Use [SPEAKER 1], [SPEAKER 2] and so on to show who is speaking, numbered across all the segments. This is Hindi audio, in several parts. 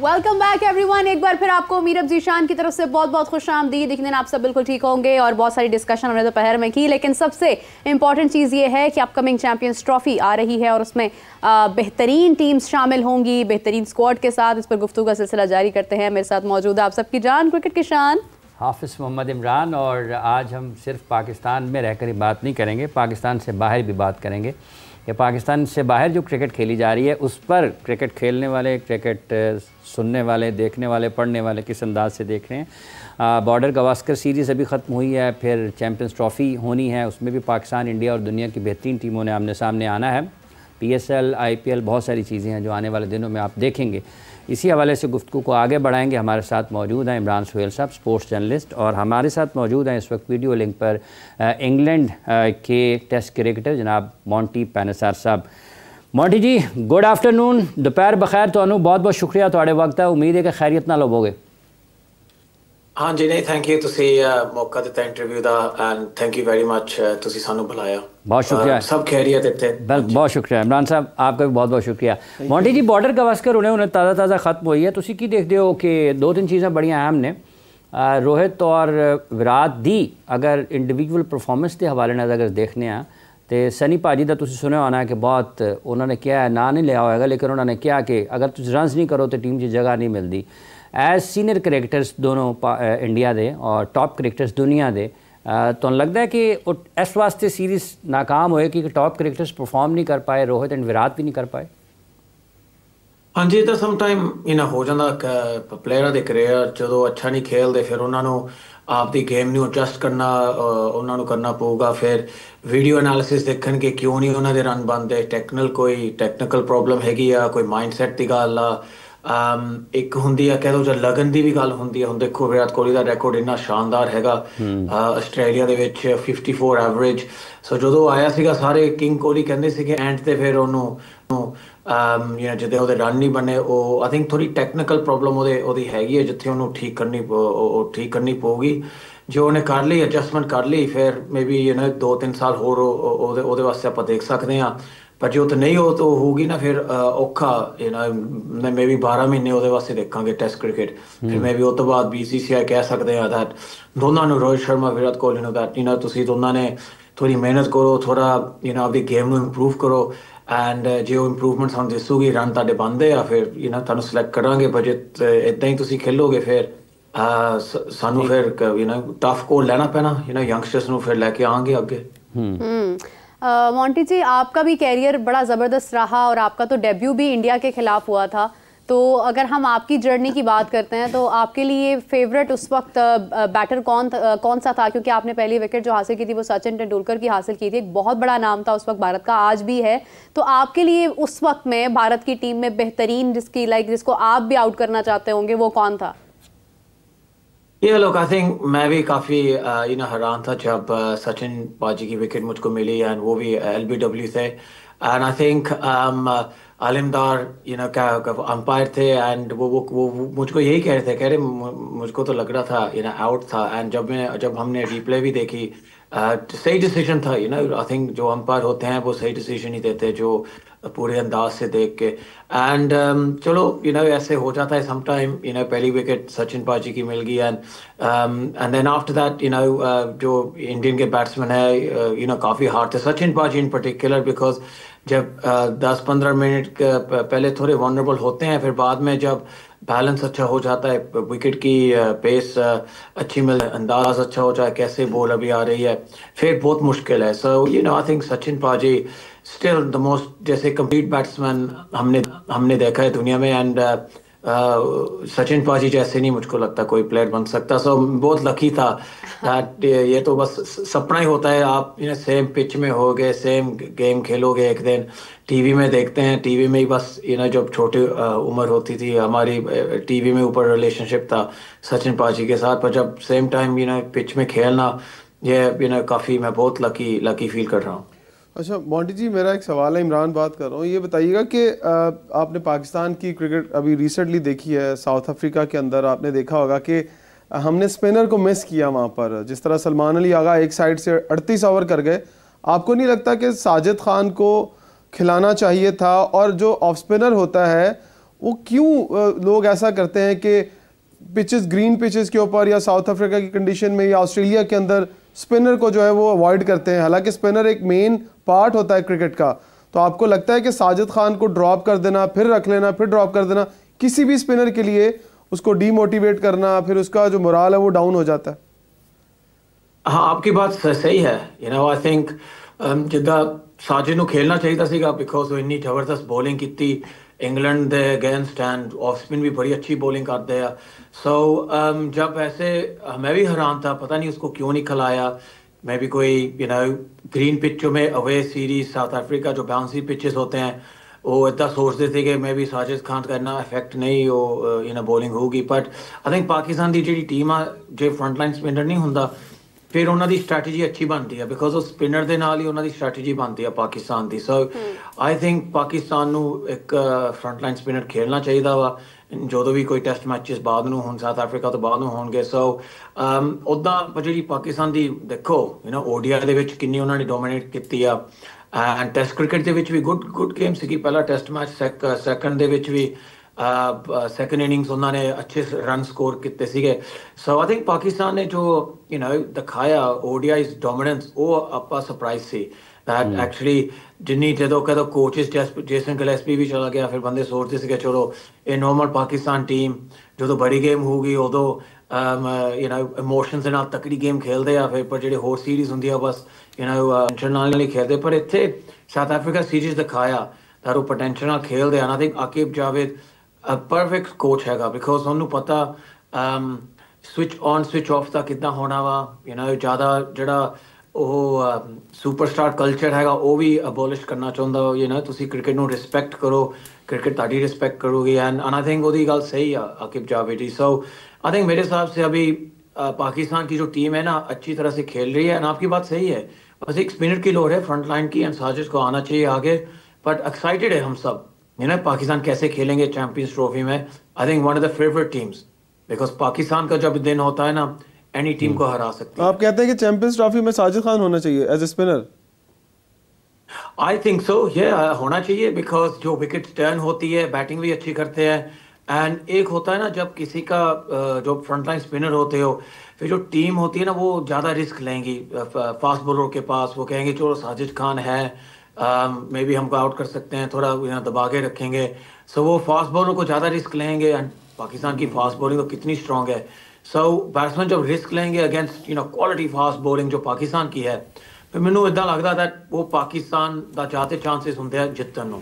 [SPEAKER 1] Welcome back everyone. एक बार फिर आपको मीरब जीशान की तरफ से बहुत बहुत खुश आमदीद। यकीनन आप सब बिल्कुल ठीक होंगे और बहुत सारी डिस्कशन हमने दोपहर में की, लेकिन सबसे इंपॉर्टेंट चीज़ ये है कि अपकमिंग चैंपियंस ट्रॉफी आ रही है और उसमें बेहतरीन टीम्स शामिल होंगी बेहतरीन स्क्वाड के साथ। इस पर गुफ्तगू का सिलसिला जारी करते हैं। मेरे साथ मौजूद है आप सबकी जान क्रिकेट के शान
[SPEAKER 2] हाफिज़ मोहम्मद इमरान। और आज हम सिर्फ पाकिस्तान में रहकर ही बात नहीं करेंगे, पाकिस्तान से बाहर भी बात करेंगे। ये पाकिस्तान से बाहर जो क्रिकेट खेली जा रही है उस पर क्रिकेट खेलने वाले, क्रिकेट सुनने वाले, देखने वाले, पढ़ने वाले किस अंदाज से देख रहे हैं। बॉर्डर गवास्कर सीरीज़ अभी ख़त्म हुई है, फिर चैम्पियंस ट्रॉफ़ी होनी है, उसमें भी पाकिस्तान, इंडिया और दुनिया की बेहतरीन टीमों ने आमने सामने आना है। PSL, IPL, बहुत सारी चीज़ें हैं जो आने वाले दिनों में आप देखेंगे। इसी हवाले से गुफ्तगू को आगे बढ़ाएंगे। हमारे साथ मौजूद हैं इमरान सुहेल साहब, स्पोर्ट्स जर्नलिस्ट, और हमारे साथ मौजूद हैं इस वक्त वीडियो लिंक पर इंग्लैंड के टेस्ट क्रिकेटर जनाब मॉन्टी पेनेसार साहब। मॉन्टी जी, गुड आफ्टरनून, दोपहर बखैर। तो बहुत बहुत शुक्रिया तुहाड़े वक्त है। उम्मीद है कि खैरियत नाल होवोगे।
[SPEAKER 3] हाँ जी, नहीं थैंक यू, तुसी मौका दिता इंटरव्यू दा and thank you very much, तुसी सानू बुलाया।
[SPEAKER 2] बहुत शुक्रिया।
[SPEAKER 3] सब खैरियत इत्थे।
[SPEAKER 2] बहुत शुक्रिया इमरान साहब, आपका भी बहुत बहुत शुक्रिया। मॉन्टी जी, बॉर्डर गवास्कर उन्हें ताज़ा ख़त्म हुई है, तुसी की देखते हो कि दो तीन चीज़ें बड़ी अहम ने। रोहित और विराट दी अगर इंडिविजुअल परफॉर्मेंस के हवाले नाल अगर देखने आ तो सनी भाजी का तुसी सुने होना है कि बहुत उन्होंने क्या है, ना नहीं लिया होगा, लेकिन उन्होंने क्या कि अगर तुम रन्स नहीं करो तो टीम की जगह नहीं मिलती। एज सीनियर क्रिकेटर्स दोनों इंडिया दे और टॉप क्रिकेटर्स दुनिया दे, तो लगता है कि इस वास्ते सीरीज़ नाकाम होए कि टॉप क्रिकेटर्स परफॉर्म नहीं कर पाए, रोहित एंड विराट भी नहीं कर पाए।
[SPEAKER 3] हाँ जी, तो सम टाइम हो जाता प्लेयर के करियर जो अच्छा नहीं खेलते, फिर उन्होंने आपकी गेम ਨੂੰ ਐਡਜਸਟ ਕਰਨਾ ਉਹਨਾਂ ਨੂੰ ਕਰਨਾ ਪਊਗਾ। ਫਿਰ ਵੀਡੀਓ ਐਨਾਲਿਸਿਸ ਦੇਖਣ ਕਿ ਕਿਉਂ ਨਹੀਂ ਉਹਨਾਂ ਦੇ ਰਨ ਬਣਦੇ, ਕੋਈ ਟੈਕਨੀਕਲ ਪ੍ਰੋਬਲਮ ਹੈਗੀ ਆ, ਕੋਈ ਮਾਈਂਡਸੈਟ ਦੀ ਗੱਲ ਆ, ਇੱਕ ਹੁੰਦੀ ਆ ਕਹਿ ਦੋ ਜਾਂ ਲਗਨ ਦੀ ਵੀ ਗੱਲ ਹੁੰਦੀ ਆ। ਹੁਣ ਦੇਖੋ ਵਿਰਾਟ ਕੋਹਲੀ ਦਾ ਰੈਕੋਰਡ ਇੰਨਾ ਸ਼ਾਨਦਾਰ ਹੈਗਾ ਆਸਟ੍ਰੇਲੀਆ ਦੇ ਵਿੱਚ 54 ਐਵਰੇਜ। ਸੋ ਜਦੋਂ ਆਇਆ ਸੀਗਾ ਸਾਰੇ ਕਿੰਗ ਕੋਹਲੀ ਕਹਿੰਦੇ ਸੀਗੇ ਐਂਡ ਤੇ ਫਿਰ ਉਹਨੂੰ ਜਿੱਦੇ ਉਹਦੇ ਰਨ ਨਹੀਂ ਬਣੇ, ਉਹ ਆਈ ਥਿੰਕ ਥੋੜੀ ਟੈਕਨੀਕਲ ਪ੍ਰੋਬਲਮ ਉਹਦੀ ਹੈਗੀ ਹੈ ਜਿੱਥੇ ਉਹਨੂੰ ਠੀਕ ਕਰਨੀ ਪਊਗੀ। ਜੋ ਉਹਨੇ ਕਰ ਲਈ, ਐਡਜਸਟਮੈਂਟ ਕਰ ਲਈ, ਫਿਰ ਮੇ ਬੀ 2-3 ਸਾਲ ਹੋਰ ਉਹਦੇ ਵਾਸਤੇ ਆਪਾਂ ਦੇਖ ਸਕਦੇ ਹਾਂ। ਪਰ ਜੋ ਤਾਂ ਨਹੀਂ ਉਹ ਤਾਂ ਹੋਊਗੀ ਨਾ ਫਿਰ ਔਖਾ, ਮੇ ਬੀ 12 ਮਹੀਨੇ ਉਹਦੇ ਵਾਸਤੇ ਦੇਖਾਂਗੇ ਟੈਸਟ ਕ੍ਰਿਕਟ। ਫਿਰ ਮੇ ਬੀ ਉਹ ਤੋਂ ਬਾਅਦ BCCI ਕਹਿ ਸਕਦੇ ਆ ਦੈਟ ਦੋਨਾਂ ਨੂੰ, ਰੋਹਿਤ ਸ਼ਰਮਾ, ਵਿਰਾਟ ਕੋਹਲੀ ਨੂੰ, ਦੈਟ ਤੁਸੀਂ ਦੋਨਾਂ ਨੇ ਥੋੜੀ ਮਿਹਨਤ ਕਰੋ, ਥੋੜਾ ਆਪਦੀ ਗੇਮ ਨੂੰ ਇੰਪਰੂਵ ਕਰੋ ਐਂਡ ਜੇ ਉਹ ਇੰਪਰੂਵਮੈਂਟ ਸਾਨੂੰ ਦਿਸੂਗੀ, ਰਨ ਤੁਹਾਡੇ ਬਣਦੇ ਆ, ਫਿਰ ਤੁਹਾਨੂੰ ਸਿਲੈਕਟ ਕਰਾਂਗੇ। ਪਰ ਜੇ ਇੱਦਾਂ ਹੀ ਤੁਸੀਂ ਖੇਲੋਗੇ ਫਿਰ ਸਾਨੂੰ ਫਿਰ ਟਫ ਕੋਲ ਲੈਣਾ ਪੈਣਾ, ਯੰਗਸਟਰਸ ਨੂੰ ਫਿਰ ਲੈ ਕੇ ਆਵਾਂਗੇ ਅੱਗੇ।
[SPEAKER 1] मॉन्टी जी, आपका भी कैरियर बड़ा ज़बरदस्त रहा और आपका तो डेब्यू भी इंडिया के ख़िलाफ़ हुआ था। तो अगर हम आपकी जर्नी की बात करते हैं तो आपके लिए फेवरेट उस वक्त बैटर कौन सा था? क्योंकि आपने पहली विकेट जो हासिल की थी वो सचिन तेंदुलकर की हासिल की थी, एक बहुत बड़ा नाम था उस वक्त भारत का, आज भी है। तो आपके लिए उस वक्त में भारत की टीम में बेहतरीन जिसको आप भी आउट करना चाहते होंगे, वो कौन था?
[SPEAKER 3] ये लोग आई थिंक मैं भी काफ़ी हैरान था जब सचिन पाजी की विकेट मुझको मिली एंड वो भी LBW से। एंड आई थिंक आलिमदार क्या अंपायर थे एंड वो मुझको यही कह रहे मुझको तो लग रहा था आउट था। एंड जब हमने रिप्ले भी देखी, सही डिसीजन था। आई थिंक जो अंपायर होते हैं वो सही डिसीजन ही देते हैं, जो पूरे अंदाज से देख के। एंड चलो ऐसे हो जाता है सम टाइम। पहली विकेट सचिन पाजी की मिल गई एंड देन आफ्टर दैट जो इंडियन के बैट्समैन है काफ़ी हार्ड थे, सचिन पाजी इन पर्टिकुलर, बिकॉज जब 10-15 मिनट पहले थोड़े वनरेबल होते हैं, फिर बाद में जब बैलेंस अच्छा हो जाता है, विकेट की पेस अच्छी मिल, अंदाज अच्छा हो जाए कैसे बॉल अभी आ रही है, फिर बहुत मुश्किल है। सो आई थिंक सचिन पाजी स्टिल द मोस्ट जैसे कंप्लीट बैट्समैन हमने देखा है दुनिया में। एंड सचिन पाजी जैसे नहीं मुझको लगता कोई प्लेयर बन सकता। सो बहुत लकी था दैट ये तो बस सपना ही होता है। आप सेम पिच में होगे, सेम गेम खेलोगे, एक दिन टीवी में देखते हैं, टीवी में ही बस जब छोटी उम्र होती थी हमारी, टीवी में ऊपर रिलेशनशिप था सचिन पाजी के साथ, पर जब सेम टाइम पिच में खेलना, ये काफ़ी मैं बहुत लकी फील कर रहा हूँ।
[SPEAKER 4] अच्छा मॉन्टी जी, मेरा एक सवाल है, इमरान बात कर रहा हूँ, ये बताइएगा कि आपने पाकिस्तान की क्रिकेट अभी रिसेंटली देखी है, साउथ अफ्रीका के अंदर आपने देखा होगा कि हमने स्पिनर को मिस किया वहाँ पर। जिस तरह सलमान अली आगा एक साइड से 38 ओवर कर गए, आपको नहीं लगता कि साजिद खान को खिलाना चाहिए था? और जो ऑफ स्पिनर होता है वो क्यों लोग ऐसा करते हैं कि पिचेस, ग्रीन पिचेस के ऊपर या साउथ अफ्रीका की कंडीशन में या ऑस्ट्रेलिया के अंदर स्पिनर को जो है वो अवॉइड करते हैं, हालांकि स्पिनर एक मेन पार्ट होता है क्रिकेट का। तो आपको लगता है कि साजिद खान को ड्रॉप कर देना, फिर रख लेना, फिर ड्रॉप कर देना, किसी भी स्पिनर के लिए उसको डीमोटिवेट करना, फिर उसका जो मोराल है वो डाउन हो जाता है?
[SPEAKER 3] हाँ, आपकी बात सही है। आई थिंक जिद्दां साजिद ਨੂੰ खेलना चाहिए ਸੀਗਾ बिकॉज वो इन्नी ਜ਼ਬਰਦਸਤ ਬੋਲਿੰਗ ਕੀਤੀ इंग्लैंड ਦੇ अगेंस्ट एंड ऑफ स्पिन भी बड़ी अच्छी बॉलिंग करते हैं। सो जब ऐसे मैं भी हैरान था, पता नहीं उसको क्यों नहीं खिलाया। मैं भी कोई ग्रीन पिचों में अवे सीरीज साउथ अफ्रीका जो बाउंसी पिचेस होते हैं वो इतना सोचते थे कि मैं भी साजिद खान का इन्ना इफेक्ट नहीं वो बॉलिंग होगी। बट आई थिंक पाकिस्तान की जी टीम आ जो फ्रंट लाइन स्पिनर नहीं होंगे फिर उन्होंने स्ट्रैटेजी अच्छी बनती है बिकॉज वो स्पिनर के नाल ही उन्होंने स्ट्रैटेजी बनती है पाकिस्तान की। सो आई थिंक पाकिस्तान नू एक फ्रंट लाइन स्पिनर खेलना चाहिए वा जो भी कोई टेस्ट मैचेस बाद नू होण साउथ अफ्रीका तो बाद नू होणगे। सो उदां जी पाकिस्तान की देखो ओडीआई दे विच किन्नी उन्होंने डोमिनेट की आ एंड टेस्ट क्रिकेट दे विच भी गुड गेम सी। पहला टेस्ट मैच सैकंड दे विच भी सैकंड इनिंग्स उन्होंने अच्छे रन स्कोर किए थे। सो आई थिंक पाकिस्तान ने जो दिखाया ओडीआई डोमिनेंस वो आपा सरप्राइज सी दैट एक्चुअली जिन्नी जो कहते कोचेस जेसन गिलेस्पी भी चला गया, फिर बंदे सोचते थे चलो ये नॉर्मल पाकिस्तान टीम जो बड़ी गेम होगी उदो इमोशनस नाल तकड़ी गेम खेलते हैं, फिर पर जो होर सीरीज होंगी बस टेंशन नाल नहीं खेलते। पर इतने साउथ अफ्रीका सीरीज दिखाया दैट वो पोटेंशियल नाल खेलते हैं। I think Aqib Javed perfect coach हैगा बिकॉज उन्होंने पता स्विच ऑन स्विच ऑफ का कितना होना वा। ज़्यादा जड़ा सुपरस्टार कल्चर हैगा वो भी अबोलिश करना चाहता। तुसी क्रिकेट नू रिस्पैक्ट करो, क्रिकेट ताड़ी रिस्पैक्ट करोगी एंड आई थिंक वो गल सही है आकिब जावेद। सो आई थिंक मेरे हिसाब से अभी पाकिस्तान की जो टीम है ना अच्छी तरह से खेल रही है एंड आपकी बात सही है। बस एक स्पिनर की लोड़ है फ्रंट लाइन की एंड साजिद को आना चाहिए आगे। बट एक्साइटेड है हम सब पाकिस्तान कैसे खेलेंगे चैंपियंस ट्रॉफी में। I think one of the favourite teams because Pakistan का जब दिन होता है ना एनी टीम को हरा सकती है।
[SPEAKER 4] आप कहते हैं कि चैंपियंस ट्रॉफी में साजिद खान होना चाहिए as a spinner?
[SPEAKER 3] I think so, ये होना चाहिए बिकॉज जो विकेट टर्न होती है बैटिंग भी अच्छी करते हैं एंड एक होता है ना जब किसी का जो फ्रंट लाइन स्पिनर होते हो फिर जो टीम होती है ना वो ज़्यादा रिस्क लेंगी फास्ट बॉलर के पास। वो कहेंगे चलो साजिद खान है मे बी हमको आउट कर सकते हैं, थोड़ा दबा के रखेंगे। सो वो फास्ट बॉलर को ज़्यादा रिस्क लेंगे एंड पाकिस्तान की फास्ट बॉलिंग तो कितनी स्ट्रॉन्ग है। सो बैट्समैन जब रिस्क लेंगे अगेंस्ट क्वालिटी फास्ट बॉलिंग जो पाकिस्तान की है फिर मैनू इदा लगता है वो पाकिस्तान का ज़्यादा चांसेस होंगे हैं जितन नूं।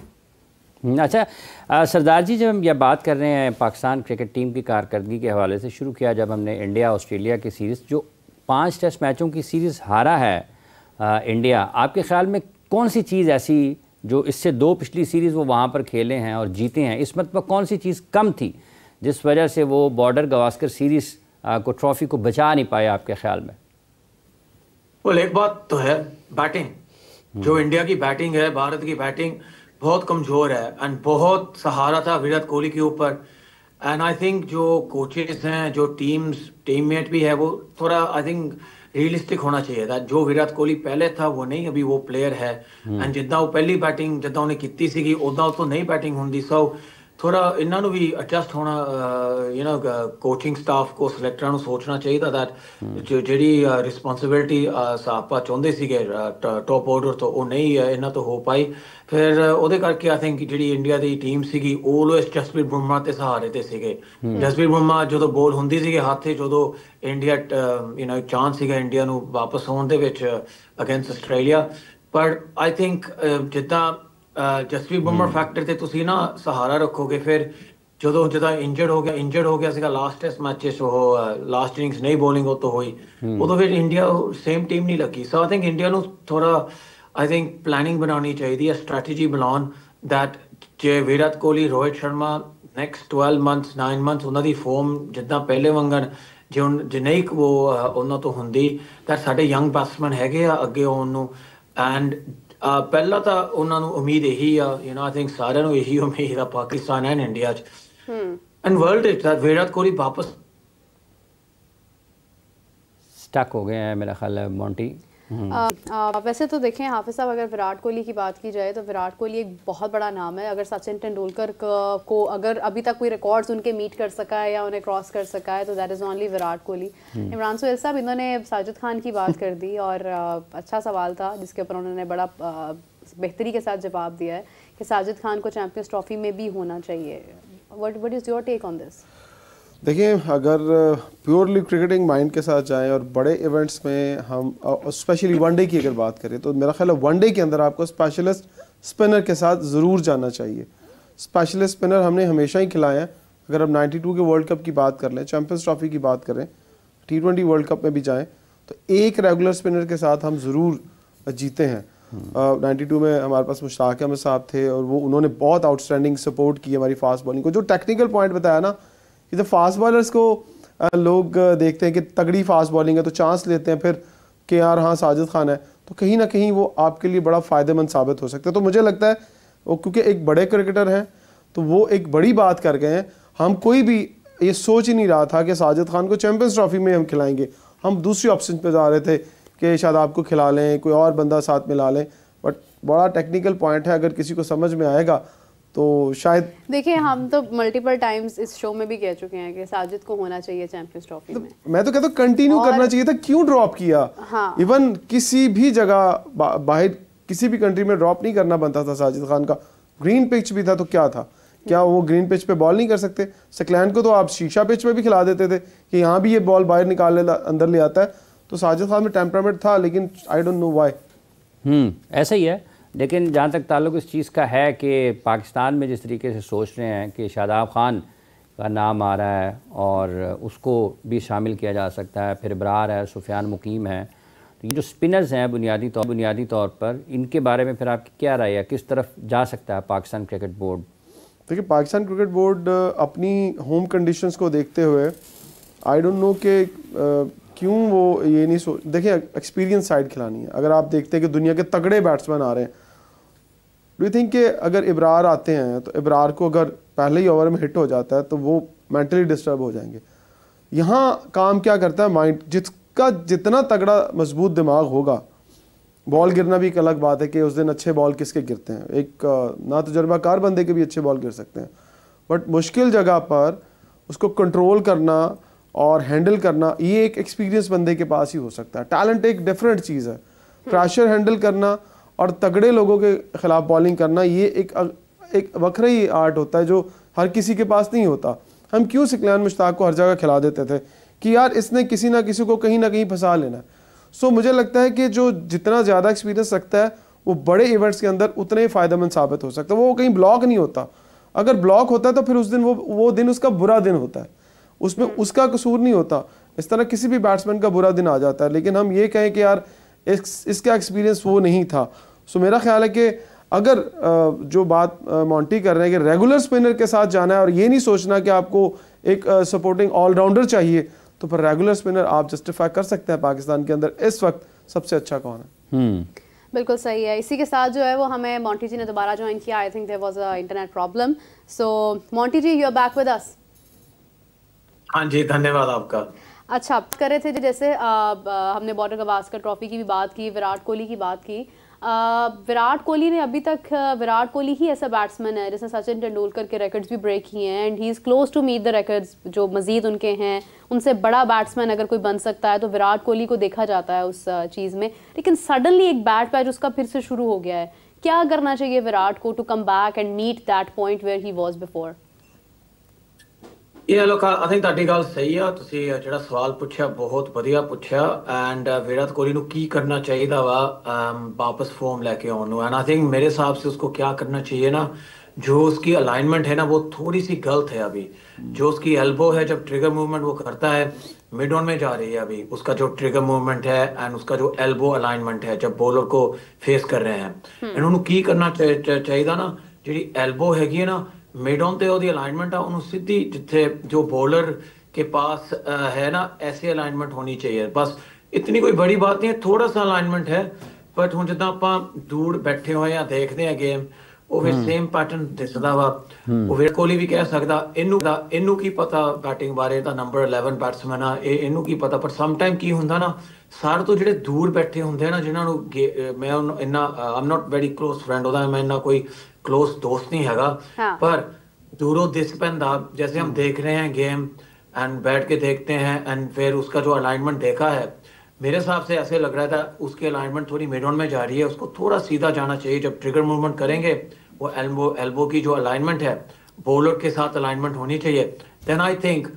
[SPEAKER 2] अच्छा सरदार जी, जब हम यह बात कर रहे हैं पाकिस्तान क्रिकेट टीम की कारकर्दगी के हवाले से, शुरू किया जब हमने इंडिया ऑस्ट्रेलिया की सीरीज़ जो 5 टेस्ट मैचों की सीरीज़ हारा है इंडिया, आपके ख्याल में कौन सी चीज़ ऐसी जो इससे 2 पिछली सीरीज़ वो वहाँ पर खेले हैं और जीते हैं, इस मतलब कौन सी चीज़ कम थी जिस वजह से वो बॉर्डर गवास्कर सीरीज़ को ट्रॉफ़ी को बचा नहीं पाए आपके ख्याल में?
[SPEAKER 3] well, एक बात तो है बैटिंग जो इंडिया की बैटिंग है, भारत की बैटिंग बहुत कमज़ोर है एंड बहुत सहारा था विराट कोहली के ऊपर। एंड आई थिंक जो कोचेस हैं जो टीममेट भी है वो थोड़ा आई थिंक रियलिस्टिक होना चाहिए था। जो विराट कोहली पहले था वो नहीं अभी वो प्लेयर है एंड जितना वो पहली बैटिंग जितना उन्हें की सी उदा तो नहीं बैटिंग होंगी। सो थोड़ा इन्होंने भी एडजस्ट होना कोचिंग स्टाफ को सिलेक्टर सोचना चाहिए था दैट जी रिस्पॉन्सिबिलिटी आप चाहते थे टॉप ऑर्डर तो वो नहीं इन्हों तो हो पाई। फिर वो करके आई थिंक जी इंडिया की टीम सी ऑलवेज जसप्रीत बुमराह के सहारे ते सीगे। जसप्रीत बुमराह जो बॉल होंगी सी हाथ जो इंडिया चांस सीगा इंडिया नू वापस आने के अगेंस्ट आस्ट्रेलिया। पर आई थिंक जिदा जसप्रीत बुमराह फैक्टर ते तुसी ना सहारा रखोगे फिर जो इंजर्ड हो गया सीगा लास्ट टेस्ट मैचेस वो लास्ट इनिंग्स नहीं बॉलिंग हो तो हुई उदो फिर इंडिया सेम टीम नहीं लगी। सो आई थिंक इंडिया नू थोड़ा आई थिंक प्लानिंग बनानी चाहिए, स्ट्रैटेजी बनाउन that J Virat Kohli Rohit Sharma next 12 months 9 months उन्होंने फॉर्म जिदा पहले वंगन जे नहीं वो उन्होंने तो होंगी दैट साडे यंग बैट्समैन है अगे आने एंड पहला तो उन्होंने उम्मीद यही है आई थिंक सारे यही उम्मीद है Pakistan and India and world Virat Kohli वापस
[SPEAKER 2] स्टक हो गए हैं मेरा ख्याल है मोंटी।
[SPEAKER 1] वैसे तो देखें हाफिज साहब, अगर विराट कोहली की बात की जाए तो विराट कोहली एक बहुत बड़ा नाम है। अगर सचिन तेंदुलकर को अगर अभी तक कोई रिकॉर्ड्स उनके मीट कर सका है या उन्हें क्रॉस कर सका है तो that is only Virat Kohli. Imran Suhail साहब, इन्होंने साजिद खान की बात कर दी और अच्छा सवाल था जिसके ऊपर उन्होंने बड़ा बेहतरी के साथ जवाब दिया है कि साजिद खान को चैंपियंस ट्रॉफी में भी होना चाहिए। What is your take on this?
[SPEAKER 4] देखिए, अगर प्योरली क्रिकेटिंग माइंड के साथ जाएं और बड़े इवेंट्स में हम स्पेशली वनडे की अगर बात करें तो मेरा ख्याल है वनडे के अंदर आपको स्पेशलिस्ट स्पिनर के साथ ज़रूर जाना चाहिए। स्पेशलिस्ट स्पिनर हमने हमेशा ही खिलाए हैं। अगर अब 92 के वर्ल्ड कप की बात कर लें, चैंपियंस ट्रॉफी की बात करें, T20 वर्ल्ड कप में भी जाएँ तो एक रेगुलर स्पिनर के साथ हम ज़रूर जीते हैं। 92 में हमारे पास मुश्ताक अहमद साहब थे और उन्होंने बहुत आउटस्टैंडिंग सपोर्ट की हमारी फास्ट बॉलिंग को। जो टेक्निकल पॉइंट बताया ना, कि तो फास्ट बॉलर्स को लोग देखते हैं कि तगड़ी फास्ट बॉलिंग है तो चांस लेते हैं फिर कि यार हाँ साजिद खान है, तो कहीं ना कहीं वो आपके लिए बड़ा फ़ायदेमंद साबित हो सकता है। तो मुझे लगता है वो क्योंकि एक बड़े क्रिकेटर हैं तो वो एक बड़ी बात कर गए हैं। हम कोई भी ये सोच ही नहीं रहा था कि साजिद खान को चैंपियंस ट्रॉफी में हम खिलाएंगे। हम दूसरी ऑप्शन पे जा रहे थे कि शायद आपको खिला लें, कोई और बंदा साथ में ला लें, बट बड़ा टेक्निकल पॉइंट है। अगर किसी को समझ में आएगा तो शायद
[SPEAKER 1] देखिए, हम तो मल्टीपल टाइम्स इस शो में भी कह चुके हैं कि साजिद को होना चाहिए चैंपियंस ट्रॉफी में।
[SPEAKER 4] मैं तो कहता हूँ कंटिन्यू करना चाहिए था, क्यों ड्रॉप किया?
[SPEAKER 1] हाँ।
[SPEAKER 4] इवन किसी भी जगह बाहर किसी भी कंट्री में ड्रॉप नहीं करना बनता था साजिद खान का। ग्रीन पिच भी था तो क्या था, क्या वो ग्रीन पिच पे बॉल नहीं कर सकते? सकलैन को तो आप शीशा पिच पे भी खिला देते थे कि यहाँ भी ये बॉल बाहर निकाल ले अंदर ले आता है। तो साजिद खान में टेम्परामेंट था, लेकिन आई डोंट नो व्हाई।
[SPEAKER 2] ऐसा ही है। लेकिन जहाँ तक ताल्लुक़ इस चीज़ का है कि पाकिस्तान में जिस तरीके से सोच रहे हैं कि शादाब खान का नाम आ रहा है और उसको भी शामिल किया जा सकता है, फिर इब्रार है, सुफियान मुकीम है, तो ये जो स्पिनर्स हैं बुनियादी तौर पर इनके बारे में फिर आपकी क्या राय है? किस तरफ जा सकता है पाकिस्तान क्रिकेट बोर्ड?
[SPEAKER 4] देखिए, पाकिस्तान क्रिकेट बोर्ड अपनी होम कंडीशंस को देखते हुए आई डोंट नो कि क्यों वो ये नहीं सोच। देखिए, एक्सपीरियंस साइड खिलानी है। अगर आप देखते हैं कि दुनिया के तगड़े बैट्समैन आ रहे हैं, डू यू थिंक कि अगर इब्रार आते हैं तो इब्रार को अगर पहले ही ओवर में हिट हो जाता है तो वो मेंटली डिस्टर्ब हो जाएंगे। यहाँ काम क्या करता है माइंड, जिसका जितना तगड़ा मजबूत दिमाग होगा, बॉल गिरना भी एक अलग बात है कि उस दिन अच्छे बॉल किसके गिरते हैं। एक ना तजुर्बाकार बंदे के भी अच्छे बॉल गिर सकते हैं, बट मुश्किल जगह पर उसको कंट्रोल करना और हैंडल करना ये एक एक्सपीरियंस बंदे के पास ही हो सकता है। टैलेंट एक डिफरेंट चीज़ है। प्रेशर हैंडल करना और तगड़े लोगों के खिलाफ बॉलिंग करना ये एक वक्र ही आर्ट होता है जो हर किसी के पास नहीं होता। हम क्यों सकलैन मुश्ताक को हर जगह खिला देते थे कि यार इसने किसी ना किसी को कहीं ना कहीं फंसा लेना है। सो मुझे लगता है कि जो जितना ज़्यादा एक्सपीरियंस रखता है वो बड़े इवेंट्स के अंदर उतने ही फ़ायदेमंद साबित हो सकता है। वो कहीं ब्लॉक नहीं होता। अगर ब्लॉक होता है तो फिर उस दिन वो दिन उसका बुरा दिन होता है, उसमें उसका कसूर नहीं होता। इस तरह किसी भी बैट्समैन का बुरा दिन आ जाता है। लेकिन हम ये कहें कि यार इसका एक्सपीरियंस वो नहीं था। सो मेरा ख्याल है कि अगर जो बात मॉन्टी कर रहे हैं कि रेगुलर स्पिनर के साथ जाना है और ये नहीं सोचना कि आपको एक सपोर्टिंग ऑलराउंडर चाहिए, तो फिर रेगुलर स्पिनर आप जस्टिफाई कर सकते हैं पाकिस्तान के अंदर इस वक्त सबसे अच्छा कौन है।
[SPEAKER 1] बिल्कुल सही है। इसी के साथ जो है वो हमें मॉन्टी जी ने दोबारा ज्वाइन किया। I think there was a internet problem. So Monty ji, you are back with us.
[SPEAKER 3] हाँ जी, धन्यवाद आपका।
[SPEAKER 1] अच्छा, आप कर रहे थे जैसे हमने बॉर्डर गवास्कर ट्रॉफी की भी बात की, विराट कोहली की बात की। विराट कोहली ने अभी तक विराट कोहली ही ऐसा बैट्समैन है जिसने सचिन तेंदुलकर के रिकॉर्ड्स भी ब्रेक किए हैं and he is close to meet the records जो मजीद उनके हैं। उनसे बड़ा बैट्समैन अगर कोई बन सकता है तो विराट कोहली को देखा जाता है उस चीज़ में। लेकिन सडनली एक बैट पैच उसका फिर से शुरू हो गया है। क्या करना चाहिए विराट को to come back and meet that point where he was before?
[SPEAKER 3] ਇਹ ਲੋਕ ਆਈ ਥਿੰਕ ਤੁਹਾਡੀ ਗੱਲ ਸਹੀ ਆ। ਤੁਸੀਂ ਜਿਹੜਾ ਸਵਾਲ ਪੁੱਛਿਆ ਬਹੁਤ ਵਧੀਆ ਪੁੱਛਿਆ ਐਂਡ ਵਿਰਾਟ कोहली ਨੂੰ ਕੀ ਕਰਨਾ ਚਾਹੀਦਾ ਵਾ वापस फॉर्म लेके आने ਨੂੰ। एंड आई थिंक मेरे हिसाब से उसको क्या करना चाहिए ना, जो उसकी अलाइनमेंट है ना वो थोड़ी सी गलत है अभी। जो उसकी एल्बो है, जब ट्रिगर मूवमेंट वो करता है मिड ऑन में जा रही है अभी उसका जो ट्रिगर मूवमेंट है एंड उसका जो एल्बो अलाइनमेंट है जब बॉलर को फेस कर रहे हैं। एंड उन्होंने की करना चाहिए ना, जी एल्बो हैगी है ना मिड ऑन ते ओदी अलाइनमेंट है उन्होंने सीधी जिथे जो बॉलर के पास है ना ऐसी अलाइनमेंट होनी चाहिए। बस इतनी कोई बड़ी बात नहीं है, थोड़ा सा अलाइनमेंट है। बट हुण जिद्दां आपां दूर बैठे हुए हैं देखते हैं गेम, ਉਹ ਫਿਰ ਸੇਮ ਪੈਟਰਨ ਦਿਸਦਾ ਵਾ। ਉਹ ਵਿਰਾਟ ਕੋਹਲੀ ਵੀ ਕਹਿ ਸਕਦਾ ਇਹਨੂੰ ਕੀ ਪਤਾ ਬੈਟਿੰਗ ਬਾਰੇ, ਤਾਂ ਨੰਬਰ 11 ਬੈਟਸਮੈਨ ਆ, ਇਹਨੂੰ ਕੀ ਪਤਾ। ਪਰ ਸਮ ਟਾਈਮ ਕੀ ਹੁੰਦਾ ਨਾ, ਸਾਰੇ ਤੋਂ ਜਿਹੜੇ ਦੂਰ ਬੈਠੇ ਹੁੰਦੇ ਆ ਨਾ, ਜਿਨ੍ਹਾਂ ਨੂੰ ਮੈਂ ਇੰਨਾ ਆਮ ਨਾਟ ਵੈਰੀ ਕਲੋਜ਼ ਫਰੈਂਡ ਉਹਦਾ, ਮੈਂ ਇੰਨਾ ਕੋਈ क्लोज दोस्त नहीं हैगा, पर दूरों दिस पैंदा जैसे हम देख रहे हैं गेम एंड बैठ के देखते हैं एंड फिर उसका जो अलाइनमेंट देखा है, मेरे हिसाब से ऐसे लग रहा था उसकी अलाइनमेंट थोड़ी मिड ऑन में जा रही है, उसको थोड़ा सीधा जाना चाहिए। जब ट्रिगर मूवमेंट करेंगे वो एल्बो की जो अलाइनमेंट है बॉलर के साथ अलाइनमेंट होनी चाहिए। देन आई थिंक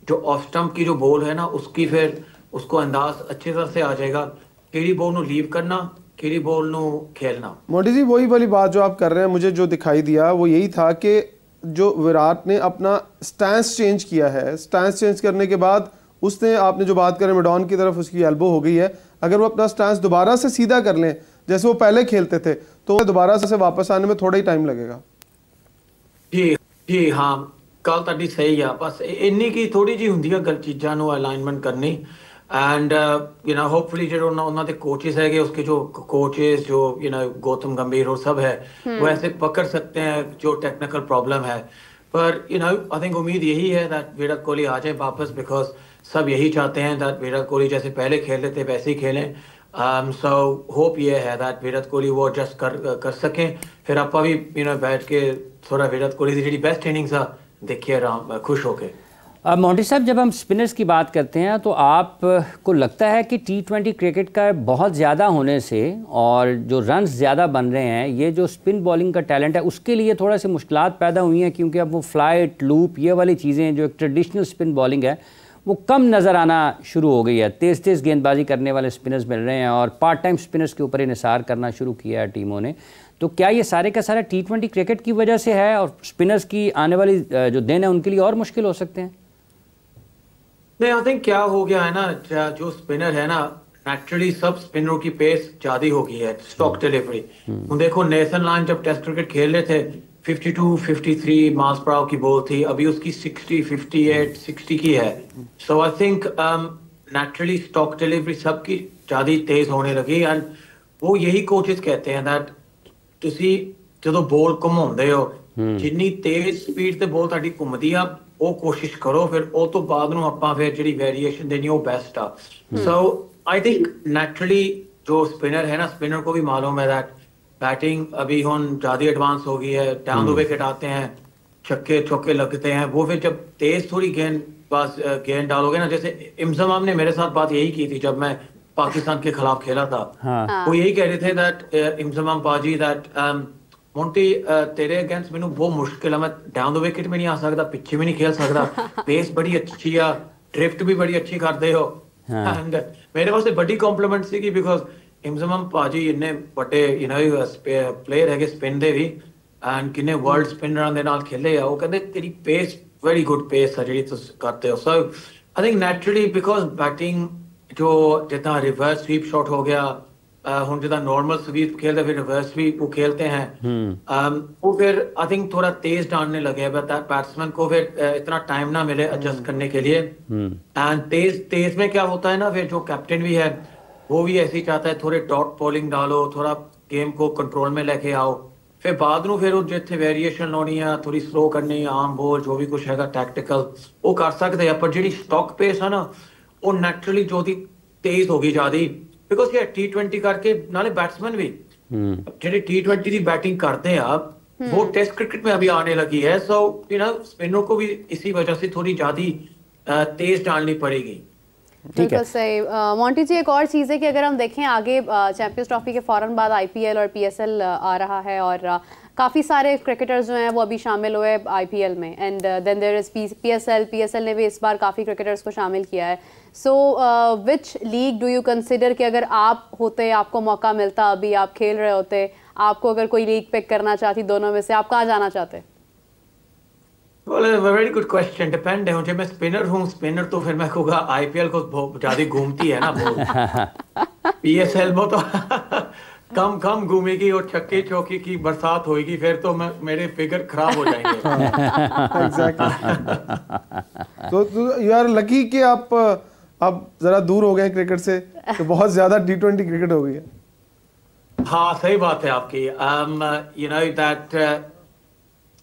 [SPEAKER 3] जो ऑफ स्टंप की जो बॉल है ना, उसकी फिर उसको अंदाज अच्छी तरह से आ जाएगा, केड़ी बॉल को लीव करना, केड़ी बॉल नो खेलना।
[SPEAKER 4] मोदी जी वही वाली बात जो आप कर रहे हैं, मुझे जो दिखाई दिया वो यही था कि जो विराट ने अपना स्टैंस चेंज किया है, स्टैंस चेंज करने के बाद उसने, आपने जो बात करें मिड ऑन की तरफ उसकी एल्बो हो गई है, अगर वो अपना स्टैंस दोबारा से सीधा कर लें जैसे वो पहले खेलते थे तो दोबारा से वापस आने में थोड़ा ही टाइम लगेगा।
[SPEAKER 3] जी हाँ, गल तुहाडी सही है, बस इन्नी की थोड़ी जी हुंदी है गल चीज़ां नूं अलाइनमेंट करनी। एंड यू नो होपफुली जो उन्होंने कोचेस है, उसके जो कोचेस जो यू नो गौतम गंभीर और सब है, वो ऐसे पकड़ सकते हैं जो टेक्निकल प्रॉब्लम है। पर यू नो आई थिंक उम्मीद यही है दैट विराट कोहली आ जाए वापस, बिकॉज सब यही चाहते हैं दैट विराट कोहली जैसे पहले खेलते थे वैसे ही खेलें। सो होप ये है दैट विराट कोहली वो एडजस्ट कर सकें, फिर आप भी यू नो बैठ के थोड़ा विराट कोहली की जी बेस्ट इनिंग्स आ देखिए खुश होके।
[SPEAKER 2] मोंटी साहब, जब हम स्पिनर्स की बात करते हैं तो आपको लगता है कि T20 क्रिकेट का बहुत ज़्यादा होने से और जो रन्स ज़्यादा बन रहे हैं, ये जो स्पिन बॉलिंग का टैलेंट है उसके लिए थोड़ा सी मुश्किलात पैदा हुई हैं, क्योंकि अब वो फ्लाइट लूप ये वाली चीज़ें जो एक ट्रेडिशनल स्पिन बॉलिंग है वो कम नज़र आना शुरू हो गई है। तेज़ तेज़ गेंदबाजी करने वाले स्पिनर्स मिल रहे हैं और पार्ट टाइम स्पिनर्स के ऊपर इन्हिसार करना शुरू किया है टीमों ने। तो क्या ये सारे का सारा T20 क्रिकेट की वजह से है और स्पिनर्स की आने वाली जो दिन है उनके लिए और मुश्किल हो सकते हैं?
[SPEAKER 3] नहीं, आई थिंक क्या हो गया है ना, जो स्पिनर है ना, नेचुरली सब स्पिनरों की पेस ज्यादा हो गई है, स्टॉक डिलीवरी। देखो नेथन लायन जब टेस्ट क्रिकेट खेल रहे थे 52-53 माइल्स पर आवर की बॉल थी, अभी उसकी 60, 58, 60 की है। So I think naturally stock delivery सबकी ज्यादा तेज होने लगी। एंड वो यही कोचेस कहते हैं दैट तुसी जो बॉल घुमाते हो, जिन्नी तेज स्पीड से बॉल तुहाडी घुमदी आ वो कोशिश करो, फिर वो तो बाद में आपां फिर जिहड़ी वेरिएशन देनी वो बेस्ट आ। सो आई थिंक नेचुरली जो स्पिनर है ना, स्पिनर को भी मालूम है दैट बैटिंग अभी हुन ज्यादा एडवांस हो गई है, डाउन द विकेट आते हैं, छक्के चौके लगते हैं, वो फिर जब तेज थोड़ी गेंद डालोगे ना, जैसे इंजमाम ने मेरे साथ बात यही की थी जब मैं पाकिस्तान के खिलाफ खेला था। वो यही कह रहे थे दैट इंजमाम पाजी दैट मोंटी तेरे अगेंस्ट मैनू बहुत मुश्किल है, मैं डाउन द विकेट में नहीं आ सकता, पिछे भी नहीं खेल सकता, पेस बड़ी अच्छी है, ड्रिफ्ट भी बड़ी अच्छी करते हो। एंड मेरे वास्ते बड़ी कॉम्प्लीमेंट सी की, बिकॉज इंजमाम पाजी इन्ने बड़े यू नो प्लेयर है स्पिन दे भी, एंड किन्ने वर्ल्ड स्पिनरां दे नाल खेले आ, वो कहंदे तेरी पेस वेरी गुड पेस है जेडी तुस करते हो। So I think naturally because batting जो जितना रिवर्स स्वीप शॉट हो गया, हम जितना नॉर्मल स्वीप खेलते फिर रिवर्स स्वीप वो खेलते हैं, वो फिर आई थिंक थोड़ा तेज डालने लगे बैट्समैन को, फिर इतना टाइम ना मिले एडजस्ट करने के लिए। एंड तेज में क्या होता है ना, फिर जो कैप्टन भी है वो भी ऐसे ही चाहता है थोड़े डॉट बॉलिंग डालो, थोड़ा गेम को कंट्रोल में लेके आओ, फिर बाद में फिर जिथे वेरिएशन लानी है थोड़ी स्लो करनी, आम बॉल जो भी कुछ है टैक्टिकल वो कर सकते हैं। पर जी स्टॉक पेस है ना, वो नेचुरली जो तेज होगी ज्यादा, बिकॉज ये T20 करके नाले बैट्समैन भी जो T20 की बैटिंग करते हैं आप, वो टेस्ट क्रिकेट में अभी आने लगी है। सो यू नो स्पिनरों को भी इसी वजह से थोड़ी ज्यादा तेज डालनी पड़ेगी।
[SPEAKER 1] बिल्कुल सही। मोंटी जी, एक और चीज़ है कि अगर हम देखें आगे चैंपियंस ट्रॉफी के फ़ौरन बाद IPL और PSL आ रहा है और काफ़ी सारे क्रिकेटर्स जो हैं वो अभी शामिल हुए IPL में, and then there is PSL ने भी इस बार काफ़ी क्रिकेटर्स को शामिल किया है। सो विच लीग डू यू कंसिडर कि अगर आप होते, आपको मौका मिलता, अभी आप खेल रहे होते, आपको अगर कोई लीग पिक करना चाहती दोनों में से, आप कहाँ जाना चाहते?
[SPEAKER 3] Well, a very good question. Depend है, मैं स्पिनर हूँ, स्पिनर तो फिर मैं कहूँगा IPL को बहुत ज्यादा घूमती है ना PSL में तो कम घूमेगी और छक्के चौके की बरसात होगी, फिर तो मेरे फिगर खराब हो जाएंगे।
[SPEAKER 4] तो यू आर लकी कि आप जरा दूर हो गए क्रिकेट से, तो बहुत ज्यादा T20 क्रिकेट हो गई है।
[SPEAKER 3] हाँ सही बात है आपकी। यू नो दैट